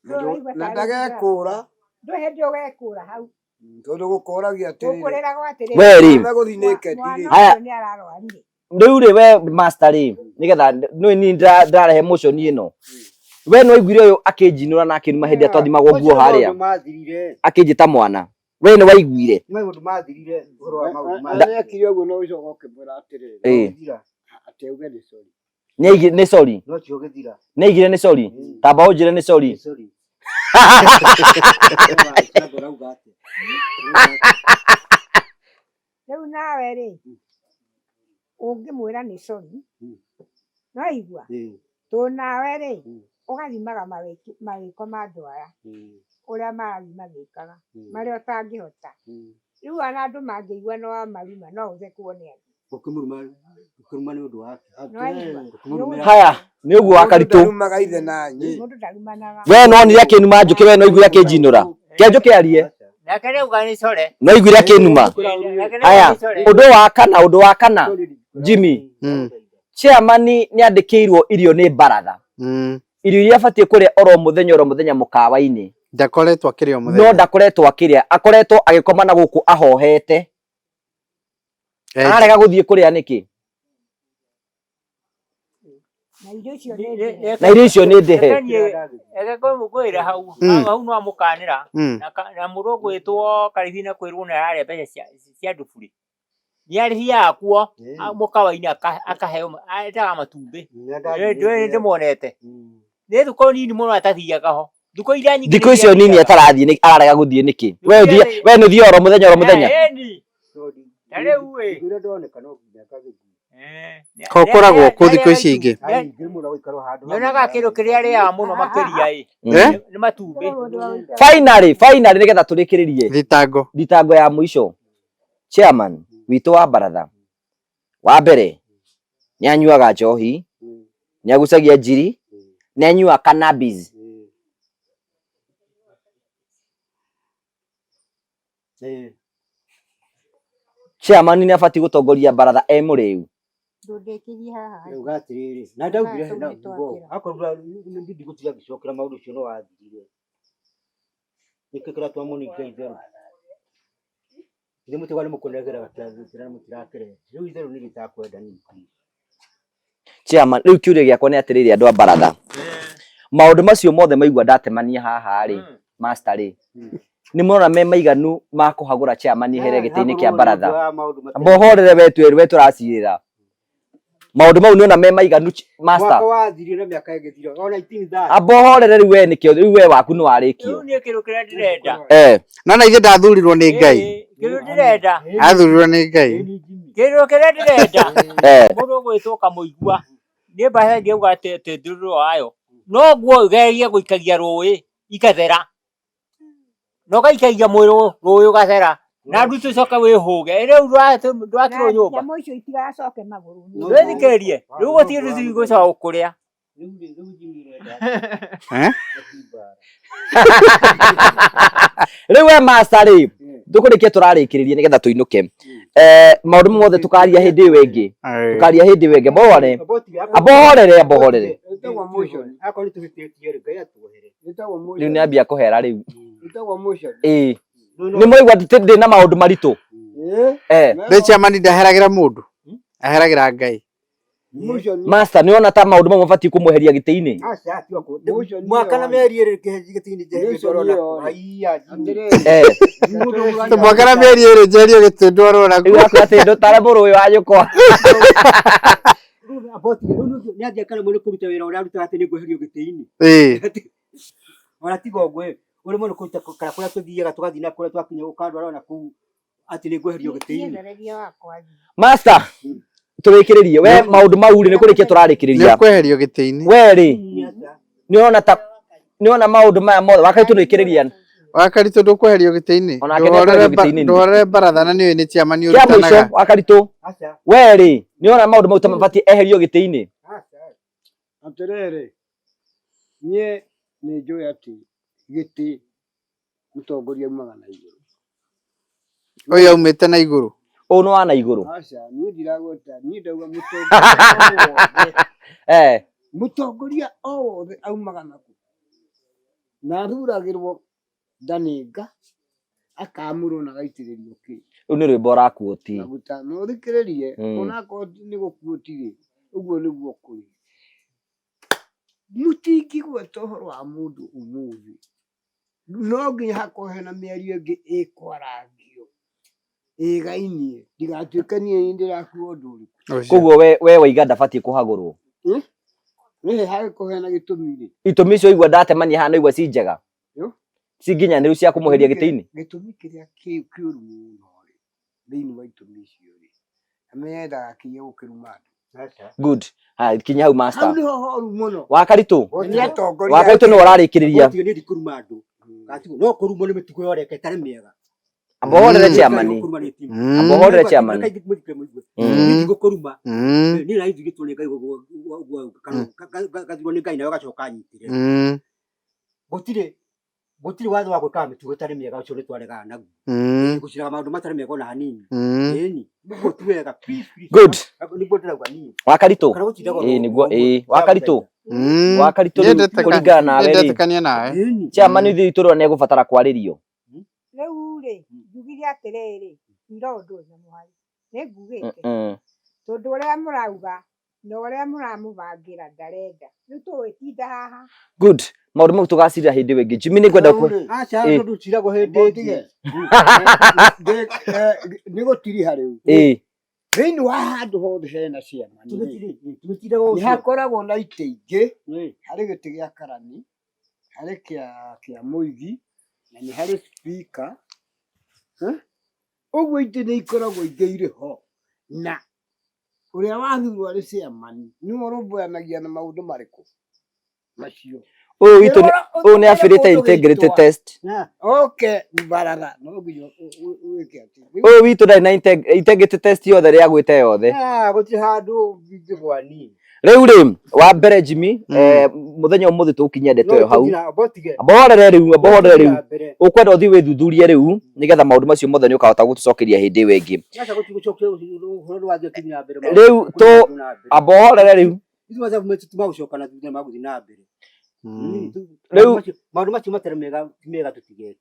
na ndagekura nduhe ndio wekura hau tondu gukuragia atiri gukurira gwatiri weri guthinike ndire haya ni ararwarire riu ri we master ri nigetha ni ndarehe motion ino we no igwire uyu akinjinura na akinuma hindi atwathimagwo nguo haria akinjita mwana we ni waiguire maundu mathirire uhoro wa maundu mathirire uguo no icoka ukibura atirire ati uge ni sorry ni sorry no ti ugithira ni igire ni sorry tamba unjire ni sorry riu nawe ri ungimwira ni sorry no igua tu nawe ri ugathimaga mawiko ma andu aya uria marathima gikaga maria utangihota riu ana andu mangĩigua no marima no uthekwo ni andu ukimuruma ni undu wake haya ni uguo wakaritu rumaga ithe na nyi mundu ndarumanaga we no onire akinuma njuki we no igwire akinjinura ke njuki arie na kare ugani core no igwire akinuma haya undu wa kana Jimmy chairman ni andikirwo irio ni baratha irio iria abatie kuria oro muthenya mukawa-ini ndakoretwo akiria muthenya no ndakoretwo akiria akoretwo agikoma na guku ahohete arega guthie kuria niki na irio icio ni ndihe ege ko mukwira hau no amukanira na muru gwitwo karithina kwirwo na aria mbeca cia nduburi niarithia akuo mukawa-ini akaheo ataga matumbi ndimonete ni thuko nini muno atathiaga ho thuko iria nyingi thiko icio nini atarathie ararega guthie niki we no thie oro muthenya tare uwe ndio ndoneka no nginya kagithie Kokoragwo kuthi ici ingi. Nyonaga kindu kiria ria muno makiria ni matumbi. Finally nigetha turikiririe thitango ya mwisho. Chairman witũ wa baratha wa mbere ni anyuaga njohi, ni agucagia njiri, ni anyua cannabis. Chairman ni abati gutongoria baratha mũrĩu. Ndũndĩkithie haha. Rĩu gatirĩrĩ. Na ndaugire he na ngo. Akorwo ndi gutiga gicokera maũndũ cio no wathire. Nikikira twa muni ngeithero. Ndi mutigwa ni mukunegera gatira mutirakere. Rĩu itherũ ni ritakwenda ni. Chairman rĩu kiuria giakwa ni atirĩrĩ andu a baratha. Maũndũ macio mothe maigua ndatemania haha rĩ, master rĩ. Ni mona me maiganu ma kuhagura chairman here gĩtĩ-inĩ kĩa baratha. Mbohorere we turacirĩra. Maũndũ mau ni ona me maiganu master. Mwaka wathirire na miaka ĩgĩthira. Ona itinda. Abohorere rĩu we nikio rĩu we waku ni warĩkio. Rĩu ni kindu kiria ndirenda. Na ithe ndathurirwo ni Ngai. Kindu ndirenda. Athurirwo ni Ngai. Kindu kiria ndirenda. Mundu gwĩtwo Kamũigua. Ni bahe ngiuga ati ndururo ayo. No guo gerie guikagia rũĩ ikathera. No gaikagia mwĩrĩ rũĩ ũgathera. Na ndu tucoka wĩhũge. Rĩu ndwakirwo nyũmba. Nyamũ icio itigacoke magũrũ. Ndwĩthikĩrĩrie. Rĩu gũtirĩ rũthiĩ gũcoka gũkũrĩa. Rĩu we master rĩ, tukurikie turarĩkĩrĩria nigetha tuinuke. Maũndũ mothe tukaria hindi ĩyo ĩngĩ. Tukaria hindi ĩyo ĩngĩ. Abohorere. Akoni tubititie Ngai atuohere. Rĩu ni ambia kuhera rĩu. Ni moigwa ndi na maũndũ maritũ. The chairman ndaheragira mundu. Aheragira Ngai. Master ni ona ta maũndũ mau mabati kumweheria gĩtĩ-inĩ. Mwaka na mĩeri ĩrĩ gĩtĩ-inĩ njehera. Mwaka na mĩeri ĩrĩ njerio gĩtĩ ndwarwo na Rĩu ati ndo tare mũrũĩ wa nyũkwa. Aboti ni anjia kana mũndũ kũruta wĩra ũrĩa arutaga atĩ nĩ ngweherio gĩtĩ-inĩ. Ona tiga ũguo uri mũndũ kũruta kana kũrĩa tũthiaga tũgathiĩ na kũrĩa twakinya gũkandwara na kũu atĩ nĩ ngweherio gĩtĩ-inĩ. Master turikiririe we maundu mau ri ni kurikia turarikiriria ni kweherio gĩtĩ-inĩ we ri ni ona maundu maya mothe wakaitu nikiriria wakaritu ndukweherio gĩtĩ-inĩ ndorere baratha na niwe ni chairman ni urutanaga wakaritu we ri ni ona maundu mau tamabati eherio gĩtĩ-inĩ atirere nie ni njũĩ atĩ gĩtĩ mũtongoria umaga na igũrũ ũyũ aumĩte na igũrũ ũũ nĩ wa na igũrũ aca niĩ ndiragweta niĩ ndauga mũtongoria mũtongoria o wothe aumaga naku na athuragĩrwo ndanĩnga akamũrwo na gaitĩrĩrio kĩ rĩu nĩ rwĩmbo ũrakuoti no thikĩrĩrie onakorwo nĩ gũkuoti-rĩ ũguo nĩguo kũrĩ mũtingĩgweta ũhoro wa mũndũ ũmũthĩ no nginya hakorwo hena mĩario ĩngĩ ĩkwarangio ĩgainie ndigatuĩke niĩ ndĩrakua ũndũ ũrĩkũ koguo we waiga ndabatiĩ kũhagũrwo nĩ hagĩkorwo hena gĩtũmi-rĩ itũmi icio igua ndatemania haha no igua ci njega cinginyanĩru cia kũmũheria gĩtĩ-inĩ gĩtũmi kĩrĩa kĩũru mũno-rĩ thĩinĩ wa itũmi icio-rĩ amenyendaga kinya gũkĩruma andũ good kinya hau master hau nĩho horu mũno wakaritu nĩ ũrarĩkĩrĩria nĩ ndikũruma andũ no kũrumwo nĩ mĩtugo yoreke ĩtarĩ mĩega abohorere chairman abohorere chairman gũkũruma nĩ na ithuĩ gĩtwo nĩ Ngai gathirwo nĩ Ngai nawe gacoka anyitire gũtirĩ watho wa gwĩkaga mĩtugo ĩtarĩ mĩega ũcio nĩ twaregaga naguo gũciraga maũndũ matarĩ mega ona hanini ĩni nĩguo ti wega good nĩguo ndĩrauga niĩ wakaritu nĩguo wakaritu kũringana nawe chairman ithuĩ itũũra nĩ egũbatara kwarĩrio rĩu-rĩ njugire atĩrĩrĩ ira ũndũ ũyũ mũhari nĩ ngugĩte tondũ ũrĩa mũrauga na ũrĩa mũramũbangĩra ndarenda rĩu tũgwĩtinda haha good maũndũ mau tũgacira hĩndĩ ĩngĩ Jimmy nĩ ngwenda aca tondũ ciragwo hĩndĩ ĩngĩ nĩ gũtiriha rĩu thĩinĩ wa handũ hothe hena ciama nĩ hakoragwo na itĩ ingĩ harĩ gĩtĩ gĩa karani harĩ kĩa mũigi na nĩ harĩ speaker ũguo itĩ nĩ ikoragwo ingĩ irĩ ho na Uria wathurwo ari ciamani ni murumbuanagia na maundu mariku macio Uyu witu ni affiliate integrity test. Okay, barara no nginya wike ati. Uyu witu ndari na integrity test yothe ria gwite yothe. Guti handu ngigwani. Riu wa mbere Jimmy muthenya umuthi tukinya ndeto yo hau. Abohorere riu ukwenda uthi withuthurie riu nigetha maundu macio mothe ni ukahota gutucokeria hindi wengi. Riu tu abohorere riu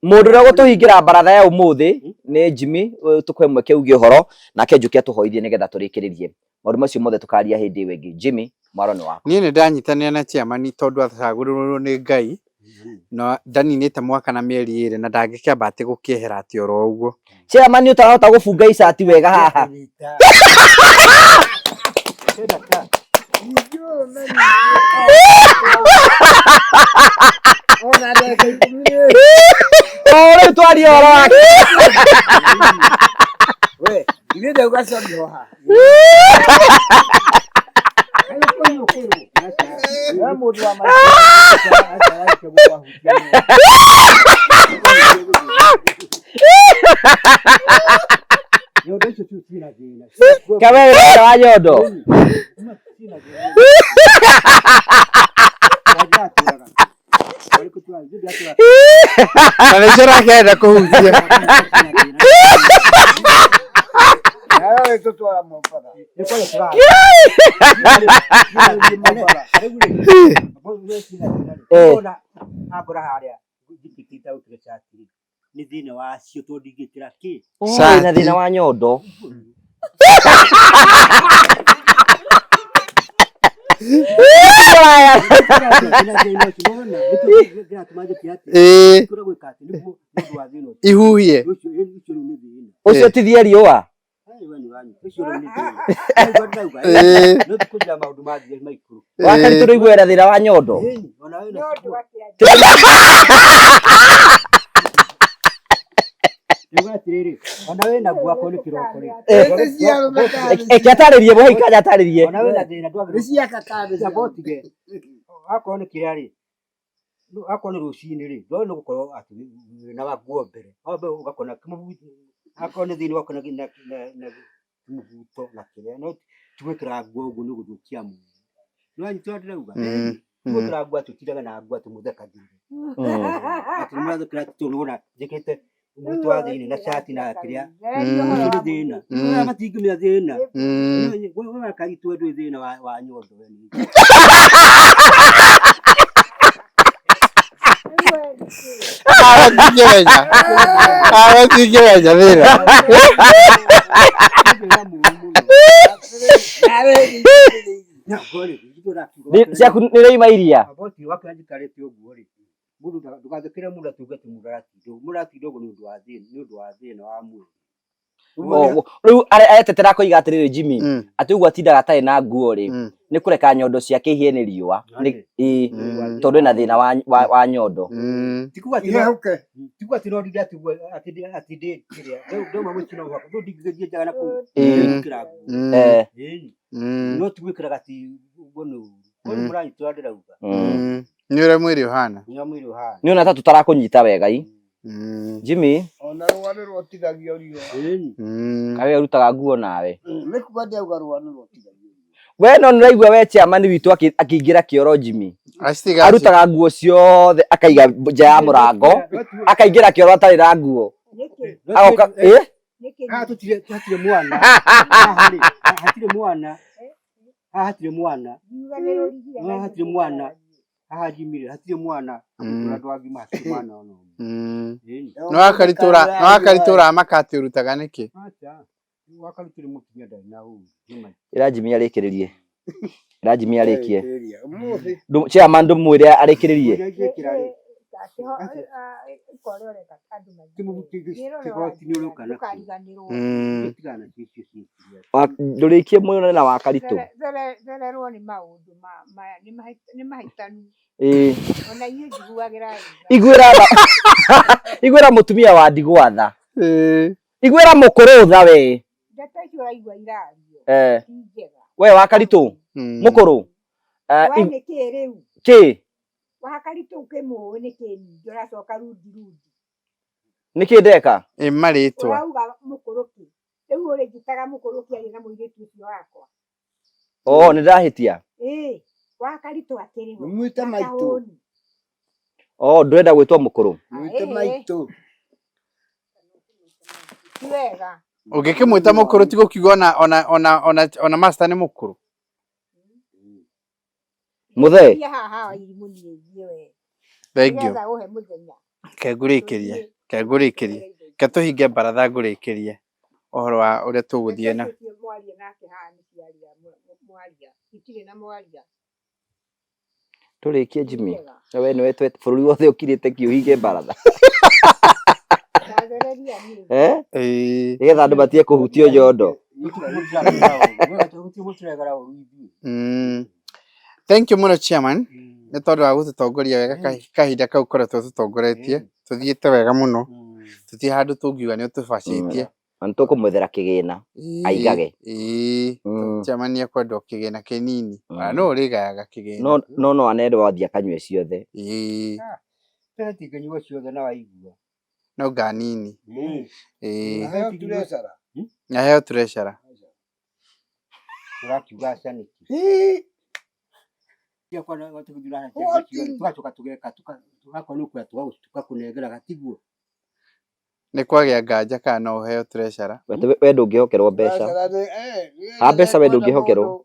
mundu uria gutuhingira baratha ya umuthi ni Jimmy tukwe mweke ugie horo na kenjukia tuhoithie nigetha turikiririe maundu macio mothe tukaria hindi wengi. Jimmy mwaro ni wako. Nie ni ndanyitania na chairman tondu acagũrirwo ni Ngai no ndaninite mwaka na mieri 2 na ndangĩkĩamba atĩ gũkĩehera atĩ oro ũguo. Chairman utarahota gũbunga icati wega haha. Ore twari oro wake. We, ile ugasoni hoha. Kamera wa nyondo. Anachora kaenda kuhuzia. Wewe mtoto wa mfada. Ni thina wa cio to ndigitira ki Na thina wa nyondo. Ihuhie. Ucio tithie riua. Wakati tũrĩiguĩra thĩna wa nyondo. Ona we na gwa koni kiroko ri. Ekiatarĩrie boy kanyatarĩrie. Ona we na thina ndwagire cia kakabe sabotige. Akone kirari. Akone rucini ri. Ndo no gukorwo ati na waguo mbere. Obe ugakona kumubuti. Akone thini wakona na mubuto na kiria no twekira guo ugu ni guthukia mu. No nyitwandira uga. Twekira guo tutiraga na guo tumutheka thiri. Ati mwazo kira tunona jekete mtu wa thini na shati na kiria. Ni thina. Ni matingimia thina. Wewe akagitwe ndwe thina wa nyondo we. Awatigenya thina. Ciaku nĩiraima iria. Aboti wake ajikarete uguo ri. Mundu ndugathikire mundu atugate murati ndogo ni undu wa thina wa mwiri. Riu aretetera koiga atiriri Jimmy ati ugu atindaga atarĩ na nguo ri ni kureka nyondo ciake ihie ni riua tondu ena thina wa nyondo. Tikuwa tino ndia tuwe ati kiria ndo mamwikino wako ndo ndigizie jaga na ku kira no tuwikira gati bono ko murai twandira uga Ni ure mwiri uhana. Ni ona ta tutarakunyita wega i Jimmy ona rwani rwotithagio rio kawe rutaga nguo nawe nikuga ndia uga rwani rwotithagio we no niraigua we chairman witu akiingira kioro Jimmy arutaga nguo ciothe akaiga nja ya murango akaingira kioro atari na nguo agoka tutire mwana hatire mwana Jimmy hatire mwana ndwagi mati mwana ono No akaritura makati urutaga niki acha wakariture mukinya ndai na hu ira Jimmy arikiririe chairman ndumwire arikiririe ndurikie muno na wakaritu zererwo ni maundu maya ni mahitanu ona inyuĩ njiguagĩra igwĩra mutumia wa ndigwa tha igwĩra mũkũrũ tha we ndeto icio ũraigua irario ti njega we wa Karitu mukuru Wai nä kä rä u kä wakaritå kä må nä kä ningä å racoka rundi nä kä ndeka marĩtwa urauga må kå rå kä rä u å rä njitaga må kå rå kä arä na må irä tu å cio wakwa nä ndahätia wakaritå akä rä ho Mwite maitå. ndwenda gwätwo må kå rå Mwite maitå. ti wega ũngĩkĩmwĩta mũkũrũ ti gũkiuga ona master nĩ mũkũrũ må the ia haha irimå niä thiä we thengiũ getha å he må thenya kengũrĩkĩrie ke tũhinge baratha ngũrĩkĩrie ũhoro wa ũrĩa tũgũthiĩ na mwaria nake haha nä ciaria mwaria itirä na mwaria tå rä kie Jimmy we nä wetwete bå rå ri wothe å kirä te kä å hinge baratha ndathereria niä nĩ getha andå matige kå hutio nyondo. Thank you muno chairman nĩ tondũ wa gũtũtongoria wega kahinda kau koretwo tũtongoretie tũthiĩte wega mũno tũthiĩ handũ tũngiuga nĩ ũtũbacĩtie nĩ tå kå mwethera kä gä na aigage chairman nĩ ekwenda kĩgĩna kĩnini no ũrĩgayaga kĩgĩna no anenda wathiĩ akanyue ciothe Tinganyua ciothe na waigua no nga nini Naheo naheo treasurer turakiuga saniki tugacoka tugeka tugakonukura tugakũnengera gatiguo nĩ kwagĩa nganja kana no ũheo treasurer we ndũngĩhokerwo mbeca ha mbeca we ndũngĩhokerwo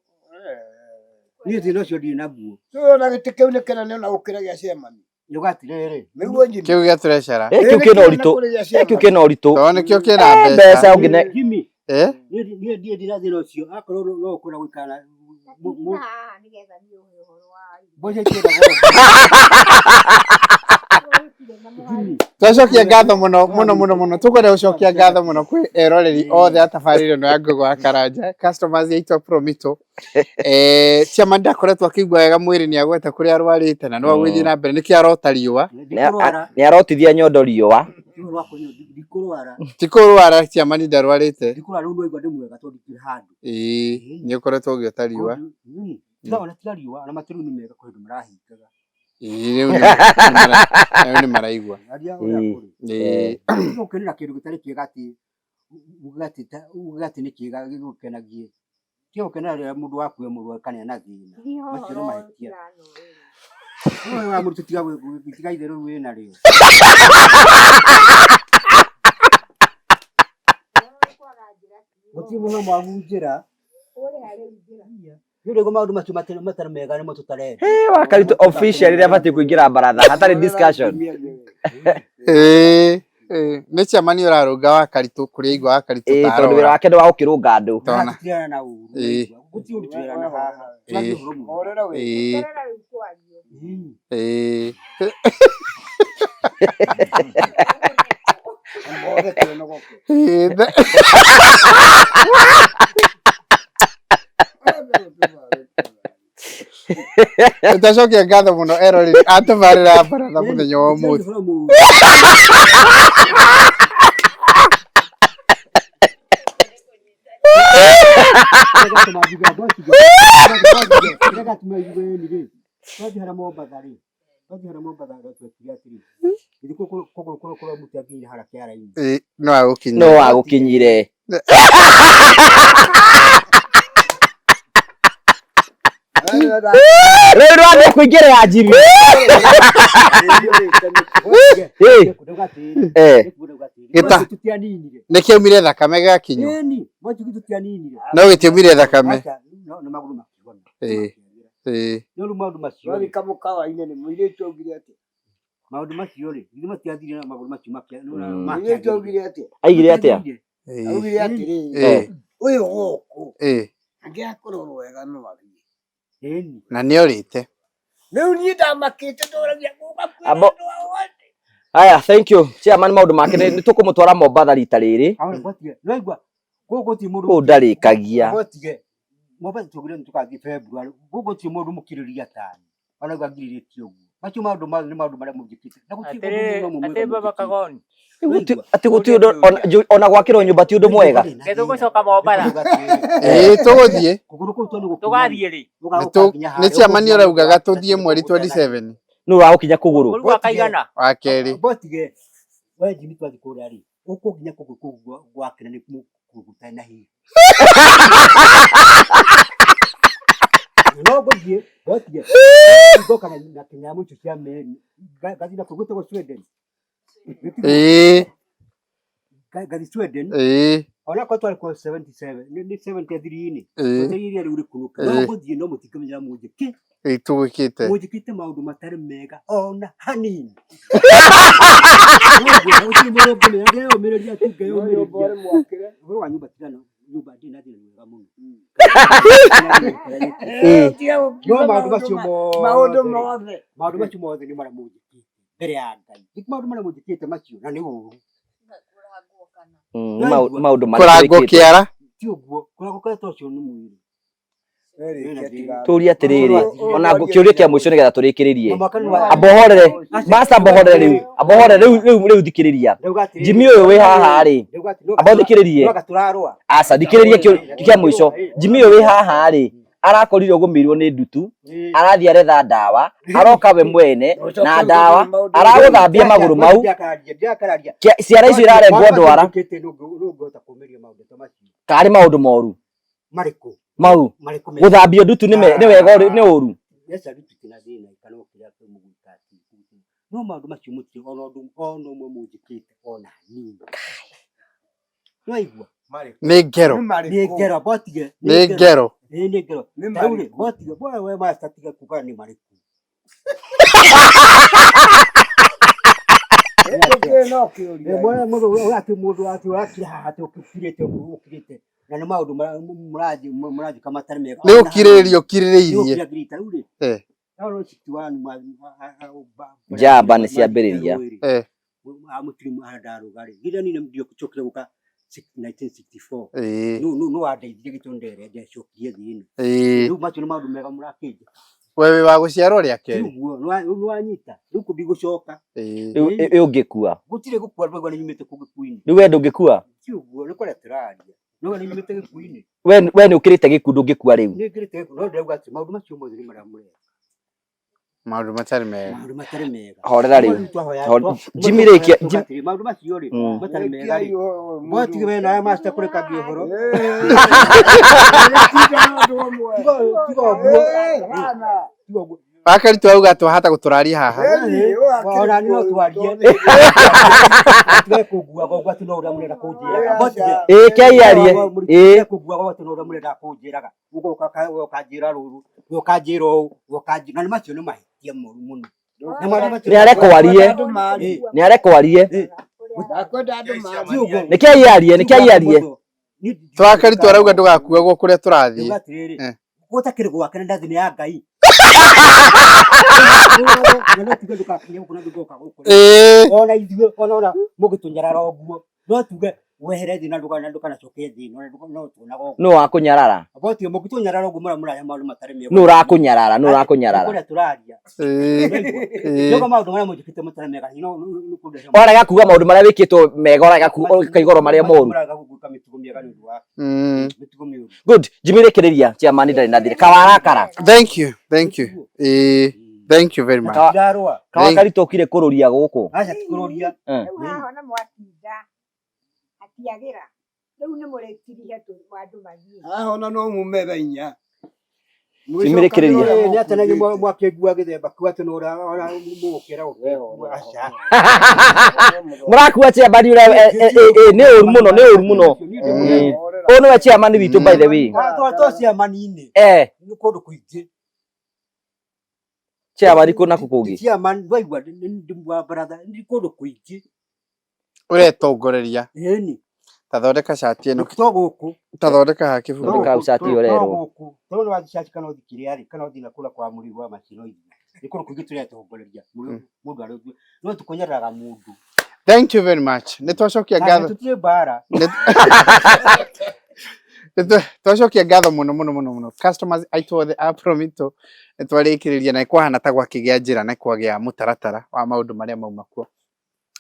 niĩ thĩna ũcio ndirĩ naguo na gĩtĩ kĩu nĩ kĩnene ona gũkĩra gĩa chairman. nĩũgatirĩrĩ Nĩguo njini. kĩu gĩa treasurer kĩu kĩna ũritũ kĩu kĩna ũritũ tondũ nĩkĩo kĩna mbeca mbeca ũngĩne Jimmy niĩ niĩ ndĩna thĩna ũcio akorwo no ũkũra gũikara haha nä getha niä å he å horo wa mboca itirĩ tũcokia ngatho mũno tũkwenda gũcokia ngatho mũno kwĩ eroreri othe a tabarĩra ĩno ya Ngũgũ wa Karanja customers aitũ a Promito chairman ndakoretwo akĩigua wega mwĩrĩ nĩ agwete kũrĩa arwarĩte na no agũthiĩ na mbere nĩkĩ arota riũa nĩ arotithia nyondo riũa ndikũrwara ti kũrwara chairman ndarwarĩte ndikũrwara rĩu no igua ndĩ mwega tondũ ndikĩrĩ handũ nĩ ũkoretwo ũgĩota riũa ndona tiga riũa ona matu rĩu nĩ mega kwĩ andũ marahingaga rĩu nĩ maraigua ũkenera kĩndũ gĩtarĩ kĩega atĩ ugatĩ nĩ kĩega gĩgũkenagie tiga gũkenera rĩrĩa mũndũ waku e mũrwaru kana ena thĩna macio nĩ mahĩtia wa mũndũ tiga itherũ rĩu wĩ narĩo gũtirĩ mũno mwahunjĩra nĩ ũrĩgo maũndũ macio matarĩ mega nĩmo tũtarenda wa Karitu official rĩrĩa abatiĩ kũingĩra baratha hatarĩ discussion nĩ chairman ũrarũnga wa Karitu kũrĩa igua wa Karitu tondũ wĩra wake nĩ wa gũkĩrũnga andũ tũtirana na ũru gũtirĩ ũndũ tũrerana haha Orera we. Mbore tena goke. Utacokia ngatho muno eroreri atubarira baratha muthenya wa umuthi no agukinyire rero ande kuingira ya jiri nikiumire thakame gakinyo no gitiumire thakame maundu macio ri ni matiathire na maguru macio makia aigire atia augire atiri uyu guku angiakorwo wega no wathie na ni orite riu ni ndamakite ndoragia abo aya thank you chairman maundu make ni tukumutwara Mombatha rita riri noigwa gugu ti mundu ndarikagia Mombatha tugire tukathi February gugu ti mundu mukiriria tani ona gwagiririe uguo Macio maundu ma ni maundu maria mujikite. Ate baba kagoni. Ati guti ona gwakirwo nyumba ti undu mwega. Tugucoka Mombasa. Tuguthie. Tugathie ri. Ni ciamani uraugaga tuthie mweri 27. Nu uragukinya kuguru. Uru akaigana. Wa keri. Botige. We jimi twathi kuria ri. Ukuginya kuguru gwakira ni kuguta na hi. No bogie. Botige. Ngoka na kinyamu cia me. Gathi na kuguta go Sweden. Gathi Sweden. Ona kwa twali kwa 77 ni 73 ni. Ndio uri kunuka. No bogie no mutikamenya mujiki. Tugukite. Mujikite maundu matari mega. Ona hanini. Kuragwo kiara. Turia atiriri ona kiuria kia mwisho nigetha turikiririe abohorere basta abohorere riu thikiriria Jimmy uyu wi haha ri abothikiririe asa thikiririe kia mwisho Jimmy uyu wi haha ri arakorire ugumirwo ni ndutu arathia retha ndawa aroka we mwene na ndawa araguthambia maguru mau ciara icio irarengwo ndwara kari maundu moru mau guthambio ndutu ni wega ni uru no maundu macio muti ono mwe mujikite ona nini no igua Ni ngero. Ni ngero botige. Ni ngero. Ni ngero. Tauri botige we master tiga kukana ni mariku. No kiori. Bwana mundu ati mundu ati ati ukirite. Na ni maundu muraji kama tari mega. Ni ukiriririe. Jamba ni ciambiriria. Amutiri muhandaru gari. Gida ni ndio kuchokira guka 1964. No adeithie gitondere ndecokire thini. Riu macio ni maundu mega murakije. Wewe wa guciarwo ria keri. No anyita. Riu kubigocoka. Riu ungikua. Gutire gukua rwego ni nyumite kugikuini. Riu we ndungikua. Tiuguo ni kore turaria. No ni nyumite gikuini. We ni ukirite gikundu ngikua riu. Ni ngirite gikundu no ndauga ati maundu macio mothe ni maramure. Maundu matari mega. Maundu matari mega. Horera riu. Jimmy rekia maundu macio ri matari mega. Botige we na master kureka bio horo. Bakari twauga twahata guturaria haha. Ora ni no twarie. Twe kugua gwa tino ura murera kunjira. Botige kiaiarie. Kugua gwa tino ura murera kunjiraga. Ugo ukajira ruru. Ukajiro ukajira ni macio ni mahitia muno. Ni arekwarie. Ni kiaiarie. Twakari twarauga ndugakua gwo kuria turathie. Gutakire gwakana ndathi ni ya Ngai. Ona ithuĩ ona mũgĩtũnyarara ũguo no tuge wehere thĩ na ndũkana coke thĩ no tuonaga no wakunyarara abotie mũgĩtũnyarara ũguo mũramũraya maũndũ matarĩ mega no urakunyarara kũrĩa tũraria ndoga maũndũ marĩa mũjĩkĩte matarĩ mega orega kuga maũndũ marĩa wĩkĩtwo mega orega kaigoro marĩa moru good Jimmy rekereria chairman ndari na thire kawarakara thank you thank you very much kawakari tokire kururia guku acha tikururia ona mwatinda atiagira riu ni murekirie tu wandu mathie ona no mumera inya Jimmy rekereria ni atanagi mwakegua githemba kwatu no ora mugukira acha murakuwa chairman ura ni uru muno ono wa chairman witu by the way to chairman ini ni kundu kuingi chairman kuna kukugi chairman ndwaigua ndimwa brother ndi kundu kuingi uretongoreria ni tathondeka shati eno guku tathondeka ha kibundo ka shati orero tono wa shati kana uthikire ari kana uthina kula kwa muri wa machino hivi ni kundu kuingi turetongoreria mundu ari no tukunyaraga mundu. Thank you very much. Nitwacokia ngatho. Tutie bara. Twacokia ngatho muno customers aitwo the Apromito twarikiria na kwahana ta gwakigea njira na kwagea mutaratara wa maundu maria mauma kuo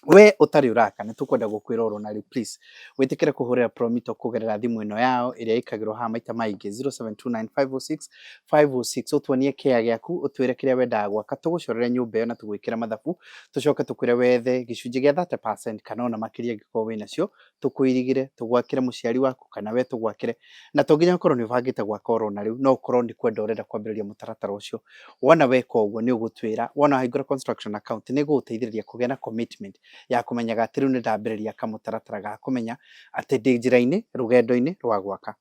we utari uraka ni tukwenda gukwira Ronald please witikire kuhurira Promito kugerera thimu ino yao iria ikagirwo ha maita maingi 0729506506 utwonie kia giaku utwire kiria wendaga gwaka tugucorere nyumba iyo na tugwikira mathabu tucoke tukwire wethe gicunji gia 30% kana ona makiria ngiko wina cio tukuirigire tugwakire muciari waku kana we tugwakire na tonginya korwo ni bangite gwaka Ronald no korwo ni kwenda urenda kwambiriria mutaratara ucio wona weka uguo ni ugutwira wona hingura construction account ni guteithiriria kugena commitment ya kumenyaga ati riu ni ndambiriria kamutaratara ga kumenya ati ndi njira-ini rugendo-ini rwa gwaka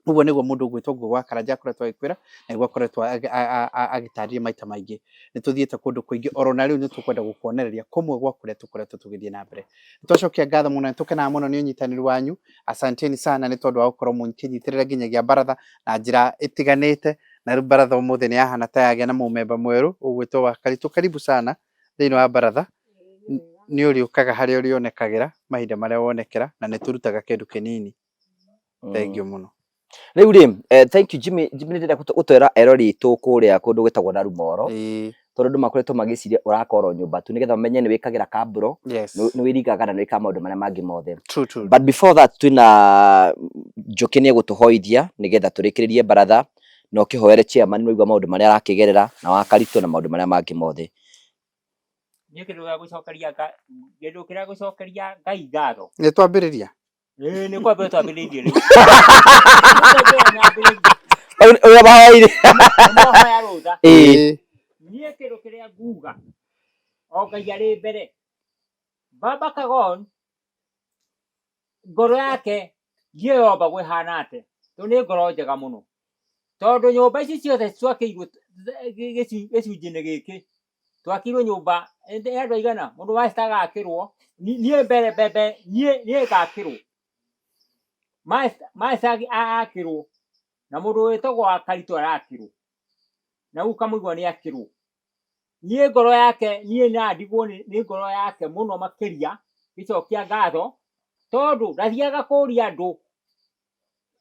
uguo niguo mundu gwitwo gwa Karanja akoretwo agikwira na iguo akoretwo agitariria maita maingi ni tuthiete kundu kuingi orona riu ni tukwenda gukuonereria kumwe gwa kuria tukoretwo tugithie na mbere twacokia ngatho muno na tukenaga muno ni unyitaniri wanyu asanteni sana ni tondu wa gukorwo munkinyitirira nginyagia baratha na njira itiganite na riu baratha umuthi ni yahana ta yagia na mumemba mweru ugwitwo wa Karitu karibu sana thiini wa baratha ni uri ukaga hari uri onekagira mahinda maria wonekera na ni turutaga kindu kinini thank you muno riu ri thank you Jimmy ndenda gutwera erori tu kuria kundu gwitagwo na Rumoro tondu ndu makoretwo magiciria urakorwo nyumba tu nigetha menye ni wikagira kaburo ni wirigaga na ni wika maundu maria mangi mothe but before that twina Njoki ni gutuhoithia nigetha turikiririe baratha no kihoere chairman nigwa maundu maria arakigerera na wa Karitu na maundu maria mangi mothe ni kindu gia gucokeria Ngai ngatho ni twambiriria ni kwambia twambiririe oya bahaire mohoya rutha ni kindu kiria nguga o Ngai ari mbere Baba Kagon ngoro yake yomba gwihana ate tu ni ngoro njega muno tondu nyumba ici ciothe twakiirwo gicunji-ini giki twakirwo nyumba andu aigana mundu wa staga akirwo nie mbere bebe nie gakirwo maestagi akirwo na mundu wetagwo Karitu arakirwo na ukamuigwa ni akirwo nie ngoro yake nie na ndigwo ni ngoro yake muno makiria gicokia ngatho tondu ndathiaga kuria andu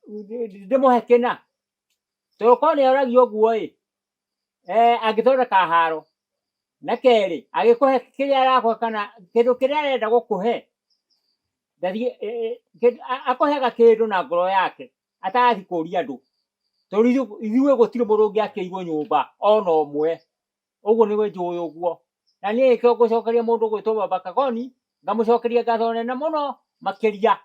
ndimuhekena tondu korwo ni aragio guo angithondeka haro na keri agikuhe kiria arakwa kana kindu kiria arenda gukuhe ndathie akohega kindu na ngoro yake atarathi kuria andu tondu ithuĩ gutire mundu ungiakĩirwo nyumba ona ũmwe uguo niwe njũĩ ũguo na niĩ kĩo ngũcokeria mundu gwĩtwo Baba Kagoni ngamucokeria ngatho nene muno makiria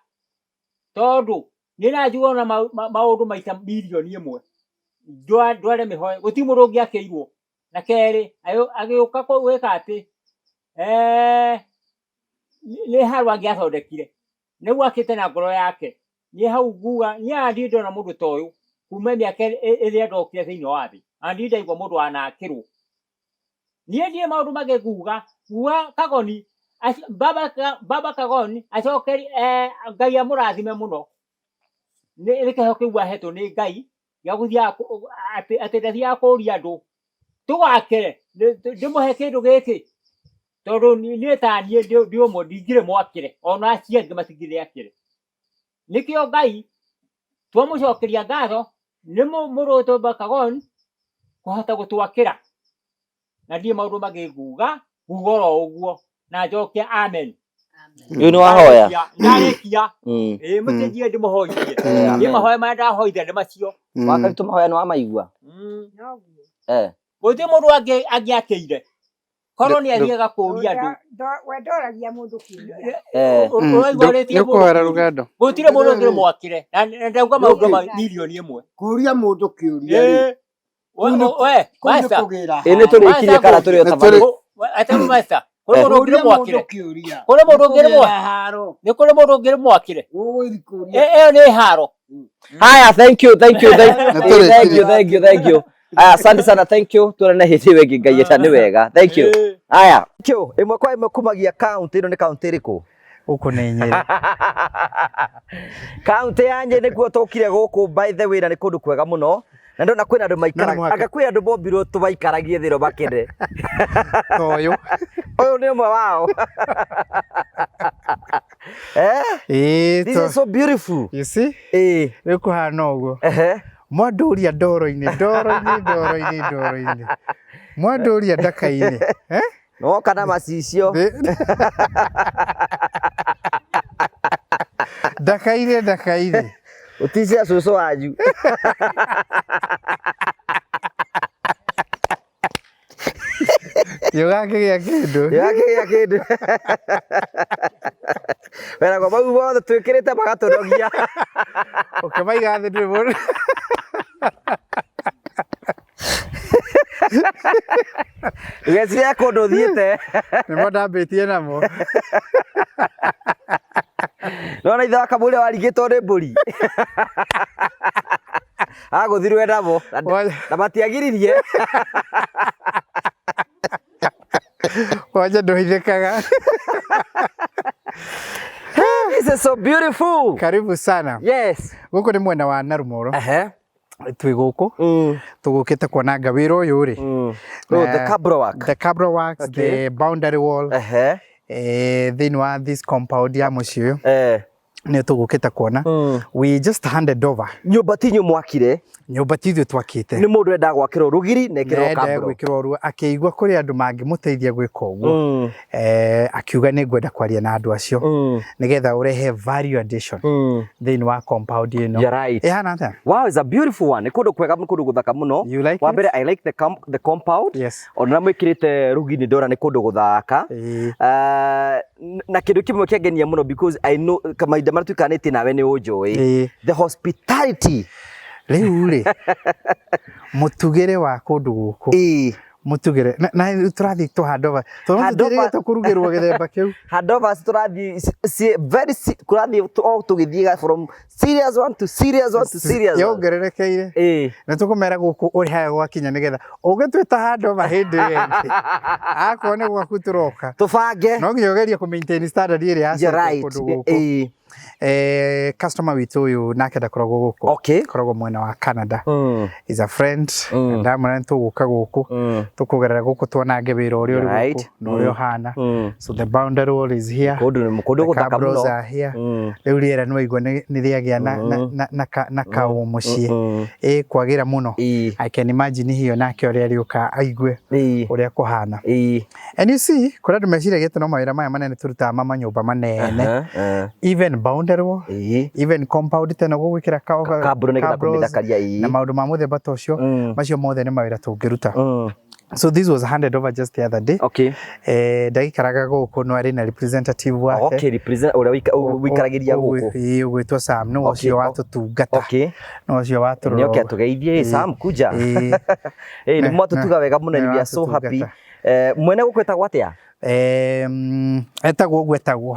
tondu ni najua ona maundu maita milioni imwe ndware mihoe guti mundu ungiakĩirwo na keri agiuka gwika ati ni haru angiathondekire nigu akite na ngoro yake ni hau nguga ni andi ndona mundu ta uyu kuma miaka iria ndokire thiini wa thi andi ndaigua mundu anakirwo nie ndie maundu mage nguga Kagoni Baba Kagoni acokeri Ngai amurathime muno ni kihoke kiu ahetwo ni Ngai ya guthia ati ndathia kuria andu tugakire ndimuhe kindu giki tondu ni ta nie ndi umwe ndingire mwakire ona acia ngi matigire akire nikio Ngai twamucokeria ngatho ni muruto Baba Kagoni kuhota gutwakira na ndie maundu magi nguga ro uguo na njokia amen uyu ni wahoya narekia mutenjie ndimuhoithie ni mahoya ma ndahoithia ndi macio wa Karitu mahoya ni wa maigua guti mundu angiakĩire korwo ni athiaga kuria andu we ndoragia mundu kiuria uraigwarĩtie kuhera rugendo gutire mundu ngire mwakire na ndauga maundu ma milioni imwe kuria mundu kiuria we master ni turikirie kana turi otabari atamu master kuri mundu ngire mwakire kuri mundu ngire mwakire ni kuri mundu ngire mwakire ni haro haya thank you asante sana thank you turana hiti wengi Ngai eta ni wega thank you haya imwe kwa imwe kumagia county ino ni county iriku uko ni Nyeri county ya Nyeri nikuo tukire guku by the way na ni kundu kwega muno na ndona kwina andu maikara anga kwina andu bombirwo tubaikaragie thiro bakende toyo uyu ni umwe wao This is so beautiful. You see? Rikuhana uguo. Mwanduria ndoro-ini. Mwanduria ndaka-ini. No kana macicio. Ndaka-ini. Uticia cucu wanyu. Yogakĩgĩa kĩndũ. Wera kwa mau bothe twĩkĩrĩte magatũnogia. Ũkĩmaiga thĩ ndũrĩ mũndũ. Ũgeciria kũndũ ũthiĩte. Nĩmo ndambĩtie namo. Nona ithe wa Kamũira warigĩtwo nĩ mbũri. Agũthirwe namo na matiagiririe. Wacha ndohithĩkaga. This is so beautiful. Karibu sana. Yes. Gũkũ nĩ mwena wa Narumoro. Twĩ gũkũ. Tũgũkĩte kuonanga wĩra ũyũ rĩ. The Cabro work. The Cabro works, the boundary wall. Thĩinĩ wa this compound ya mũciĩ ũyũ. Nĩ tũgũkĩte kuona. We just handed over. Nyũmba ti nyũmwakire. Nyũmba ti ithuĩ twakĩte. Nĩ mũndũ endaga gwakĩrwo rũgiri na ĩkĩrwo Cabro. Nenda gwĩkĩrwo ruo akĩigua kũrĩ andũ mangĩmũteithia gwĩka ũguo. Akiuga nĩ ngwenda kwaria na andũ acio nĩgetha ũrehe value addition thĩinĩ wa compound ĩno. You're right. Ĩhana atĩa? Wow, it's a beautiful one. Nĩ kũndũ kwega, nĩ kũndũ gũthaka mũno. You like wa mbere, I like the compound. Yes. Ona mwĩkĩrĩte rũgiri ndora nĩ kũndũ gũthaka. Na kĩndũ kĩmwe kĩangenia mũno because I know kamahinda marĩa tũikanĩtie nawe nĩ ũnjũĩ. The hospitality. Rĩu rĩ mũtugĩre wa kũndũ gũkũ. Mũtugĩre na tũrathiĩ tũhandova. Tũrathiĩ kũrugĩrwo gĩthemba kĩu. Handova tũrathiĩ very kũrathiĩ tũgĩthiĩ from serious one to serious one to serious. Yongererekeire. Na tũkũmera gũkũ ũrĩ haya gwakinya nĩgetha ũgĩtwĩta handova hĩndĩ ĩyo. Akorwo nĩ gwaku tũroka. Tũbange. No nginya ũgerie kũ-maintain standard ĩrĩa ya kũndũ gũkũ. Customer witũ ũyũ nake ndakoragwo gũkũ. Koragwo mwena wa Canada. Is a friend. Ndamwĩra nĩtũgũka gũkũ. Tũkũgerera gũkũ tuonange wĩra ũrĩa ũrĩ gũkũ na ũrĩa ũhana. So the boundary wall is here. Kũndũ gũthaka mũno. The are here. Rĩu rĩera nĩwaigua nĩrĩagĩa na kaũ mũciĩ. Kwagĩra mũno. I can imagine hiyo nake ũrĩa arĩũka aigue ũrĩa kũhana. And you see, kũrĩa andũ meciragia atĩ no mawĩra maya manene tũrutaga ma manyũmba manene. Even boundary wall, even compound tena gũgwĩkĩra Cabro nĩgetha kũmĩthakaria. Na maũndũ ma mũthemba ta ũcio macio mothe nĩ mawĩra tũngĩruta. So this was handed over just the other day. Ndagĩikaraga gũkũ no arĩ na representative wake. Represent ũrĩa wĩikaragĩria gũkũ. Ũgwĩtwo Sam no ũcio watũtungata. No ũcio watũrora. Nĩoke atũgeithie Sam kuja. Nĩ mwatũtuga wega mũno, we are so happy. Mwene gũkũ etagwo atĩa? Etagwo ũguo etagwo.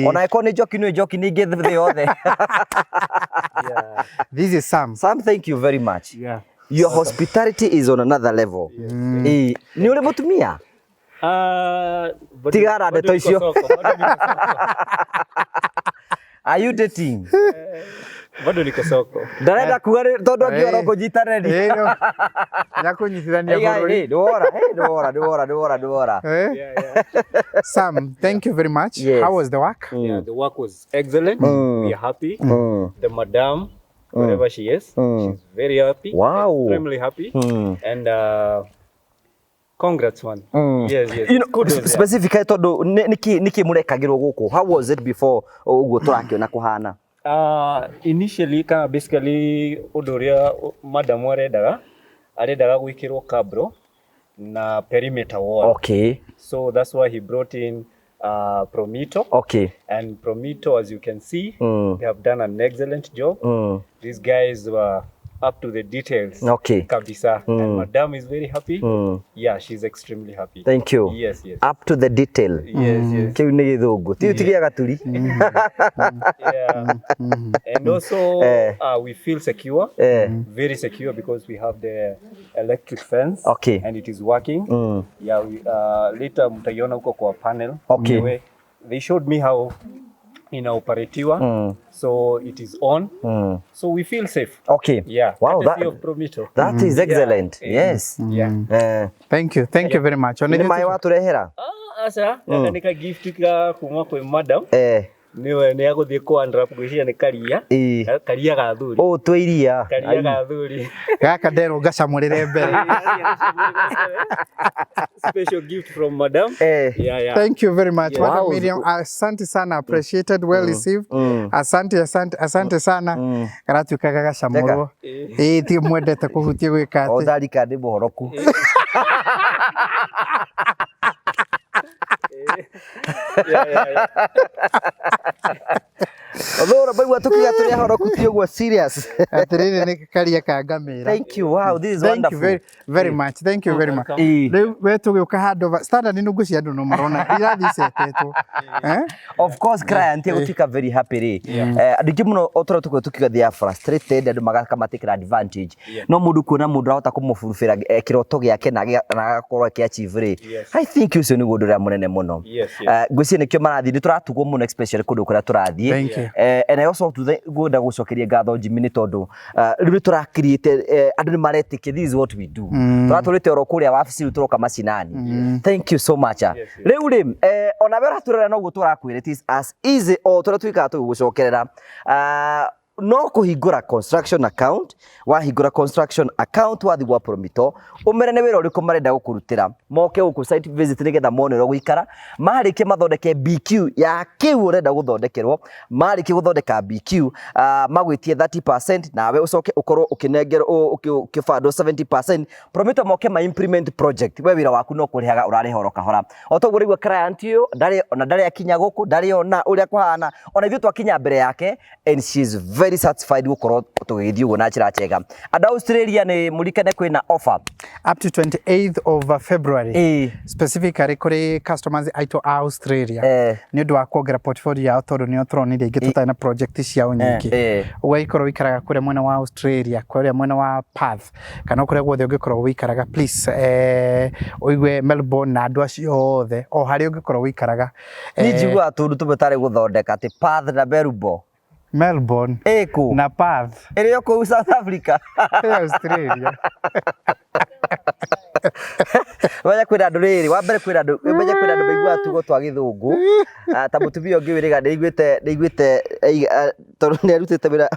Ona ĩkorwo nĩ njoki ningĩ thĩ yothe. This is Sam. Sam, thank you very much. Your hospitality is on another level. Nĩ ũrĩ mũtumia? Tigara ndeto icio. Are you dating? Bado niko soko. Ndarenda kuga tondũ angĩora kũnyitanĩri. Nyakũnyitithania ndwora. Sam, thank you very much. How was the work? The work was excellent. We are happy. The madam, wherever she is, she's very happy. Wow. Extremely happy. And congrats man. Yes. You know, specifically tondũ niki mũrekagĩrwo gũkũ. How was it before ũguo tũrakĩona kũhana? Initially basically ũndũ ũrĩa madam arendaga gwĩkĩrwo Cabro na perimeter wall. So that's why he brought in Promito. And Promito, as you can see, they have done an excellent job. These guys were up to the details. Kabisa. And Madam is very happy. Yeah, she's extremely happy. Thank you. Yes. Up to the detail. Yes. Kĩu nĩ gĩthũngũ. Tigiaga turi. Yeah. And also we feel secure. Very secure because we have the electric fence. And it is working. Yeah, later mtaiona huko kwa panel. They showed me how inaoperatiwa. So it is on. So we feel safe. Yeah. Wow, that is excellent. Yes. Thank you very much. Nĩ maĩ waturehera? Asa, nika gift kuma kwa madam. niwe ni aguthie kwa unwrap gwiciria ni karia karia gathuri twiria karia gathuri gaka ndero ngacamurire mbere. Special gift from madam. Thank you very much. Madam Miriam, asante sana, appreciated, well received. Asante sana. Karatuka gacamurwo ti mwendete kuhutia gwika ati otharika ndi muhoroku. Odora baigua tukiga turi horoku ti uguo serious. Atiriri ni karia ka ngamira. Thank you. Wow, this is wonderful. Thank you very much. Thank you very much. Riu wetu gioka handover standard ni ngucia andu no marona irathi cetetwo. Of course client gutuika very happy ri. Andiki muno otoro tukiga they are frustrated and magakamatikira advantage. No mundu kuona mundu ahota kumufurufira kiroto giake na agakorwo akiachieve ri. I think you ni gundu ria munene muno. Ngwisi nikio marathi ni turatugwo muno especially kundu kuria turathi. And I also go gucokeria ngatho Jimmy tondu riu tura create andu ni maretikia this is what we do. Turaturite oro kuria wabici turoka macinani. Thank you so much. Riu ri ona wera turera no gutura kwire it is as easy o turatuika tugucokerera no kuhingura construction account wahingura construction account wathi gwa Promito umere ne wira uriko marenda gukurutira moke guku site visit nigetha monero guikara marike mathondeke BQ ya kiu urenda guthondekerwo marike guthondeka BQ magwitie 30% nawe ucoke ukorwo ukinengerwo ukifando 70%. Promito moke ma implement project we wira waku no kurihaga urari horo kahora otoguo rigwa client yo ndari akinya guku ndari ona uria kwahana ona ithu twakinya mbere yake and she is very satisfied gukorwo tugithio go na chira chega. And Australia ni mulikane kwina offer up to 28th of February specifically kuri customers aito Australia ni ndu wa kuongera portfolio ya tondu ni otronire ingituta na project ciao nyingi ugaikoro wikaraga kure mwena wa Australia kure mwena wa Perth kana kure guothe ungikoro wikaraga please oigwe Melbourne na andu acio othe o hari ungikoro wikaraga ni jigwa tundu tubetare guthondeka ati Perth na Melbourne na Perth iriyo ku South Africa Australia. Waya kwira andu riri wa mbere kwira andu baigua tugo twa githungu ta mutumia ungi wiriga niguite tondu ni arutite wira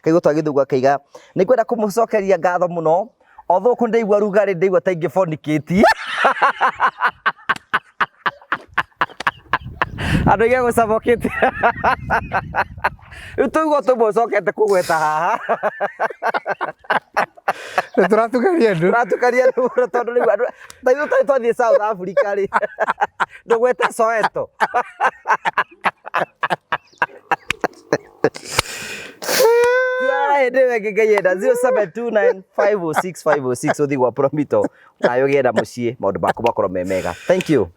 kaigo twa githungu akaiga ni kwenda kumucokeria ngatho muno although ku ndaigua rugari ndaigua ta ingifornicate andu ge gucabokete utugo tumucokete kugweta haha turatukaria ndu tondu riu andu taithu twathie South Africa ri ndugweta Soweto. Ndewe ngeyenda 0729506506 uthi gwa Promito ayo genda mucie maundu maku makorwo me mega. Thank you.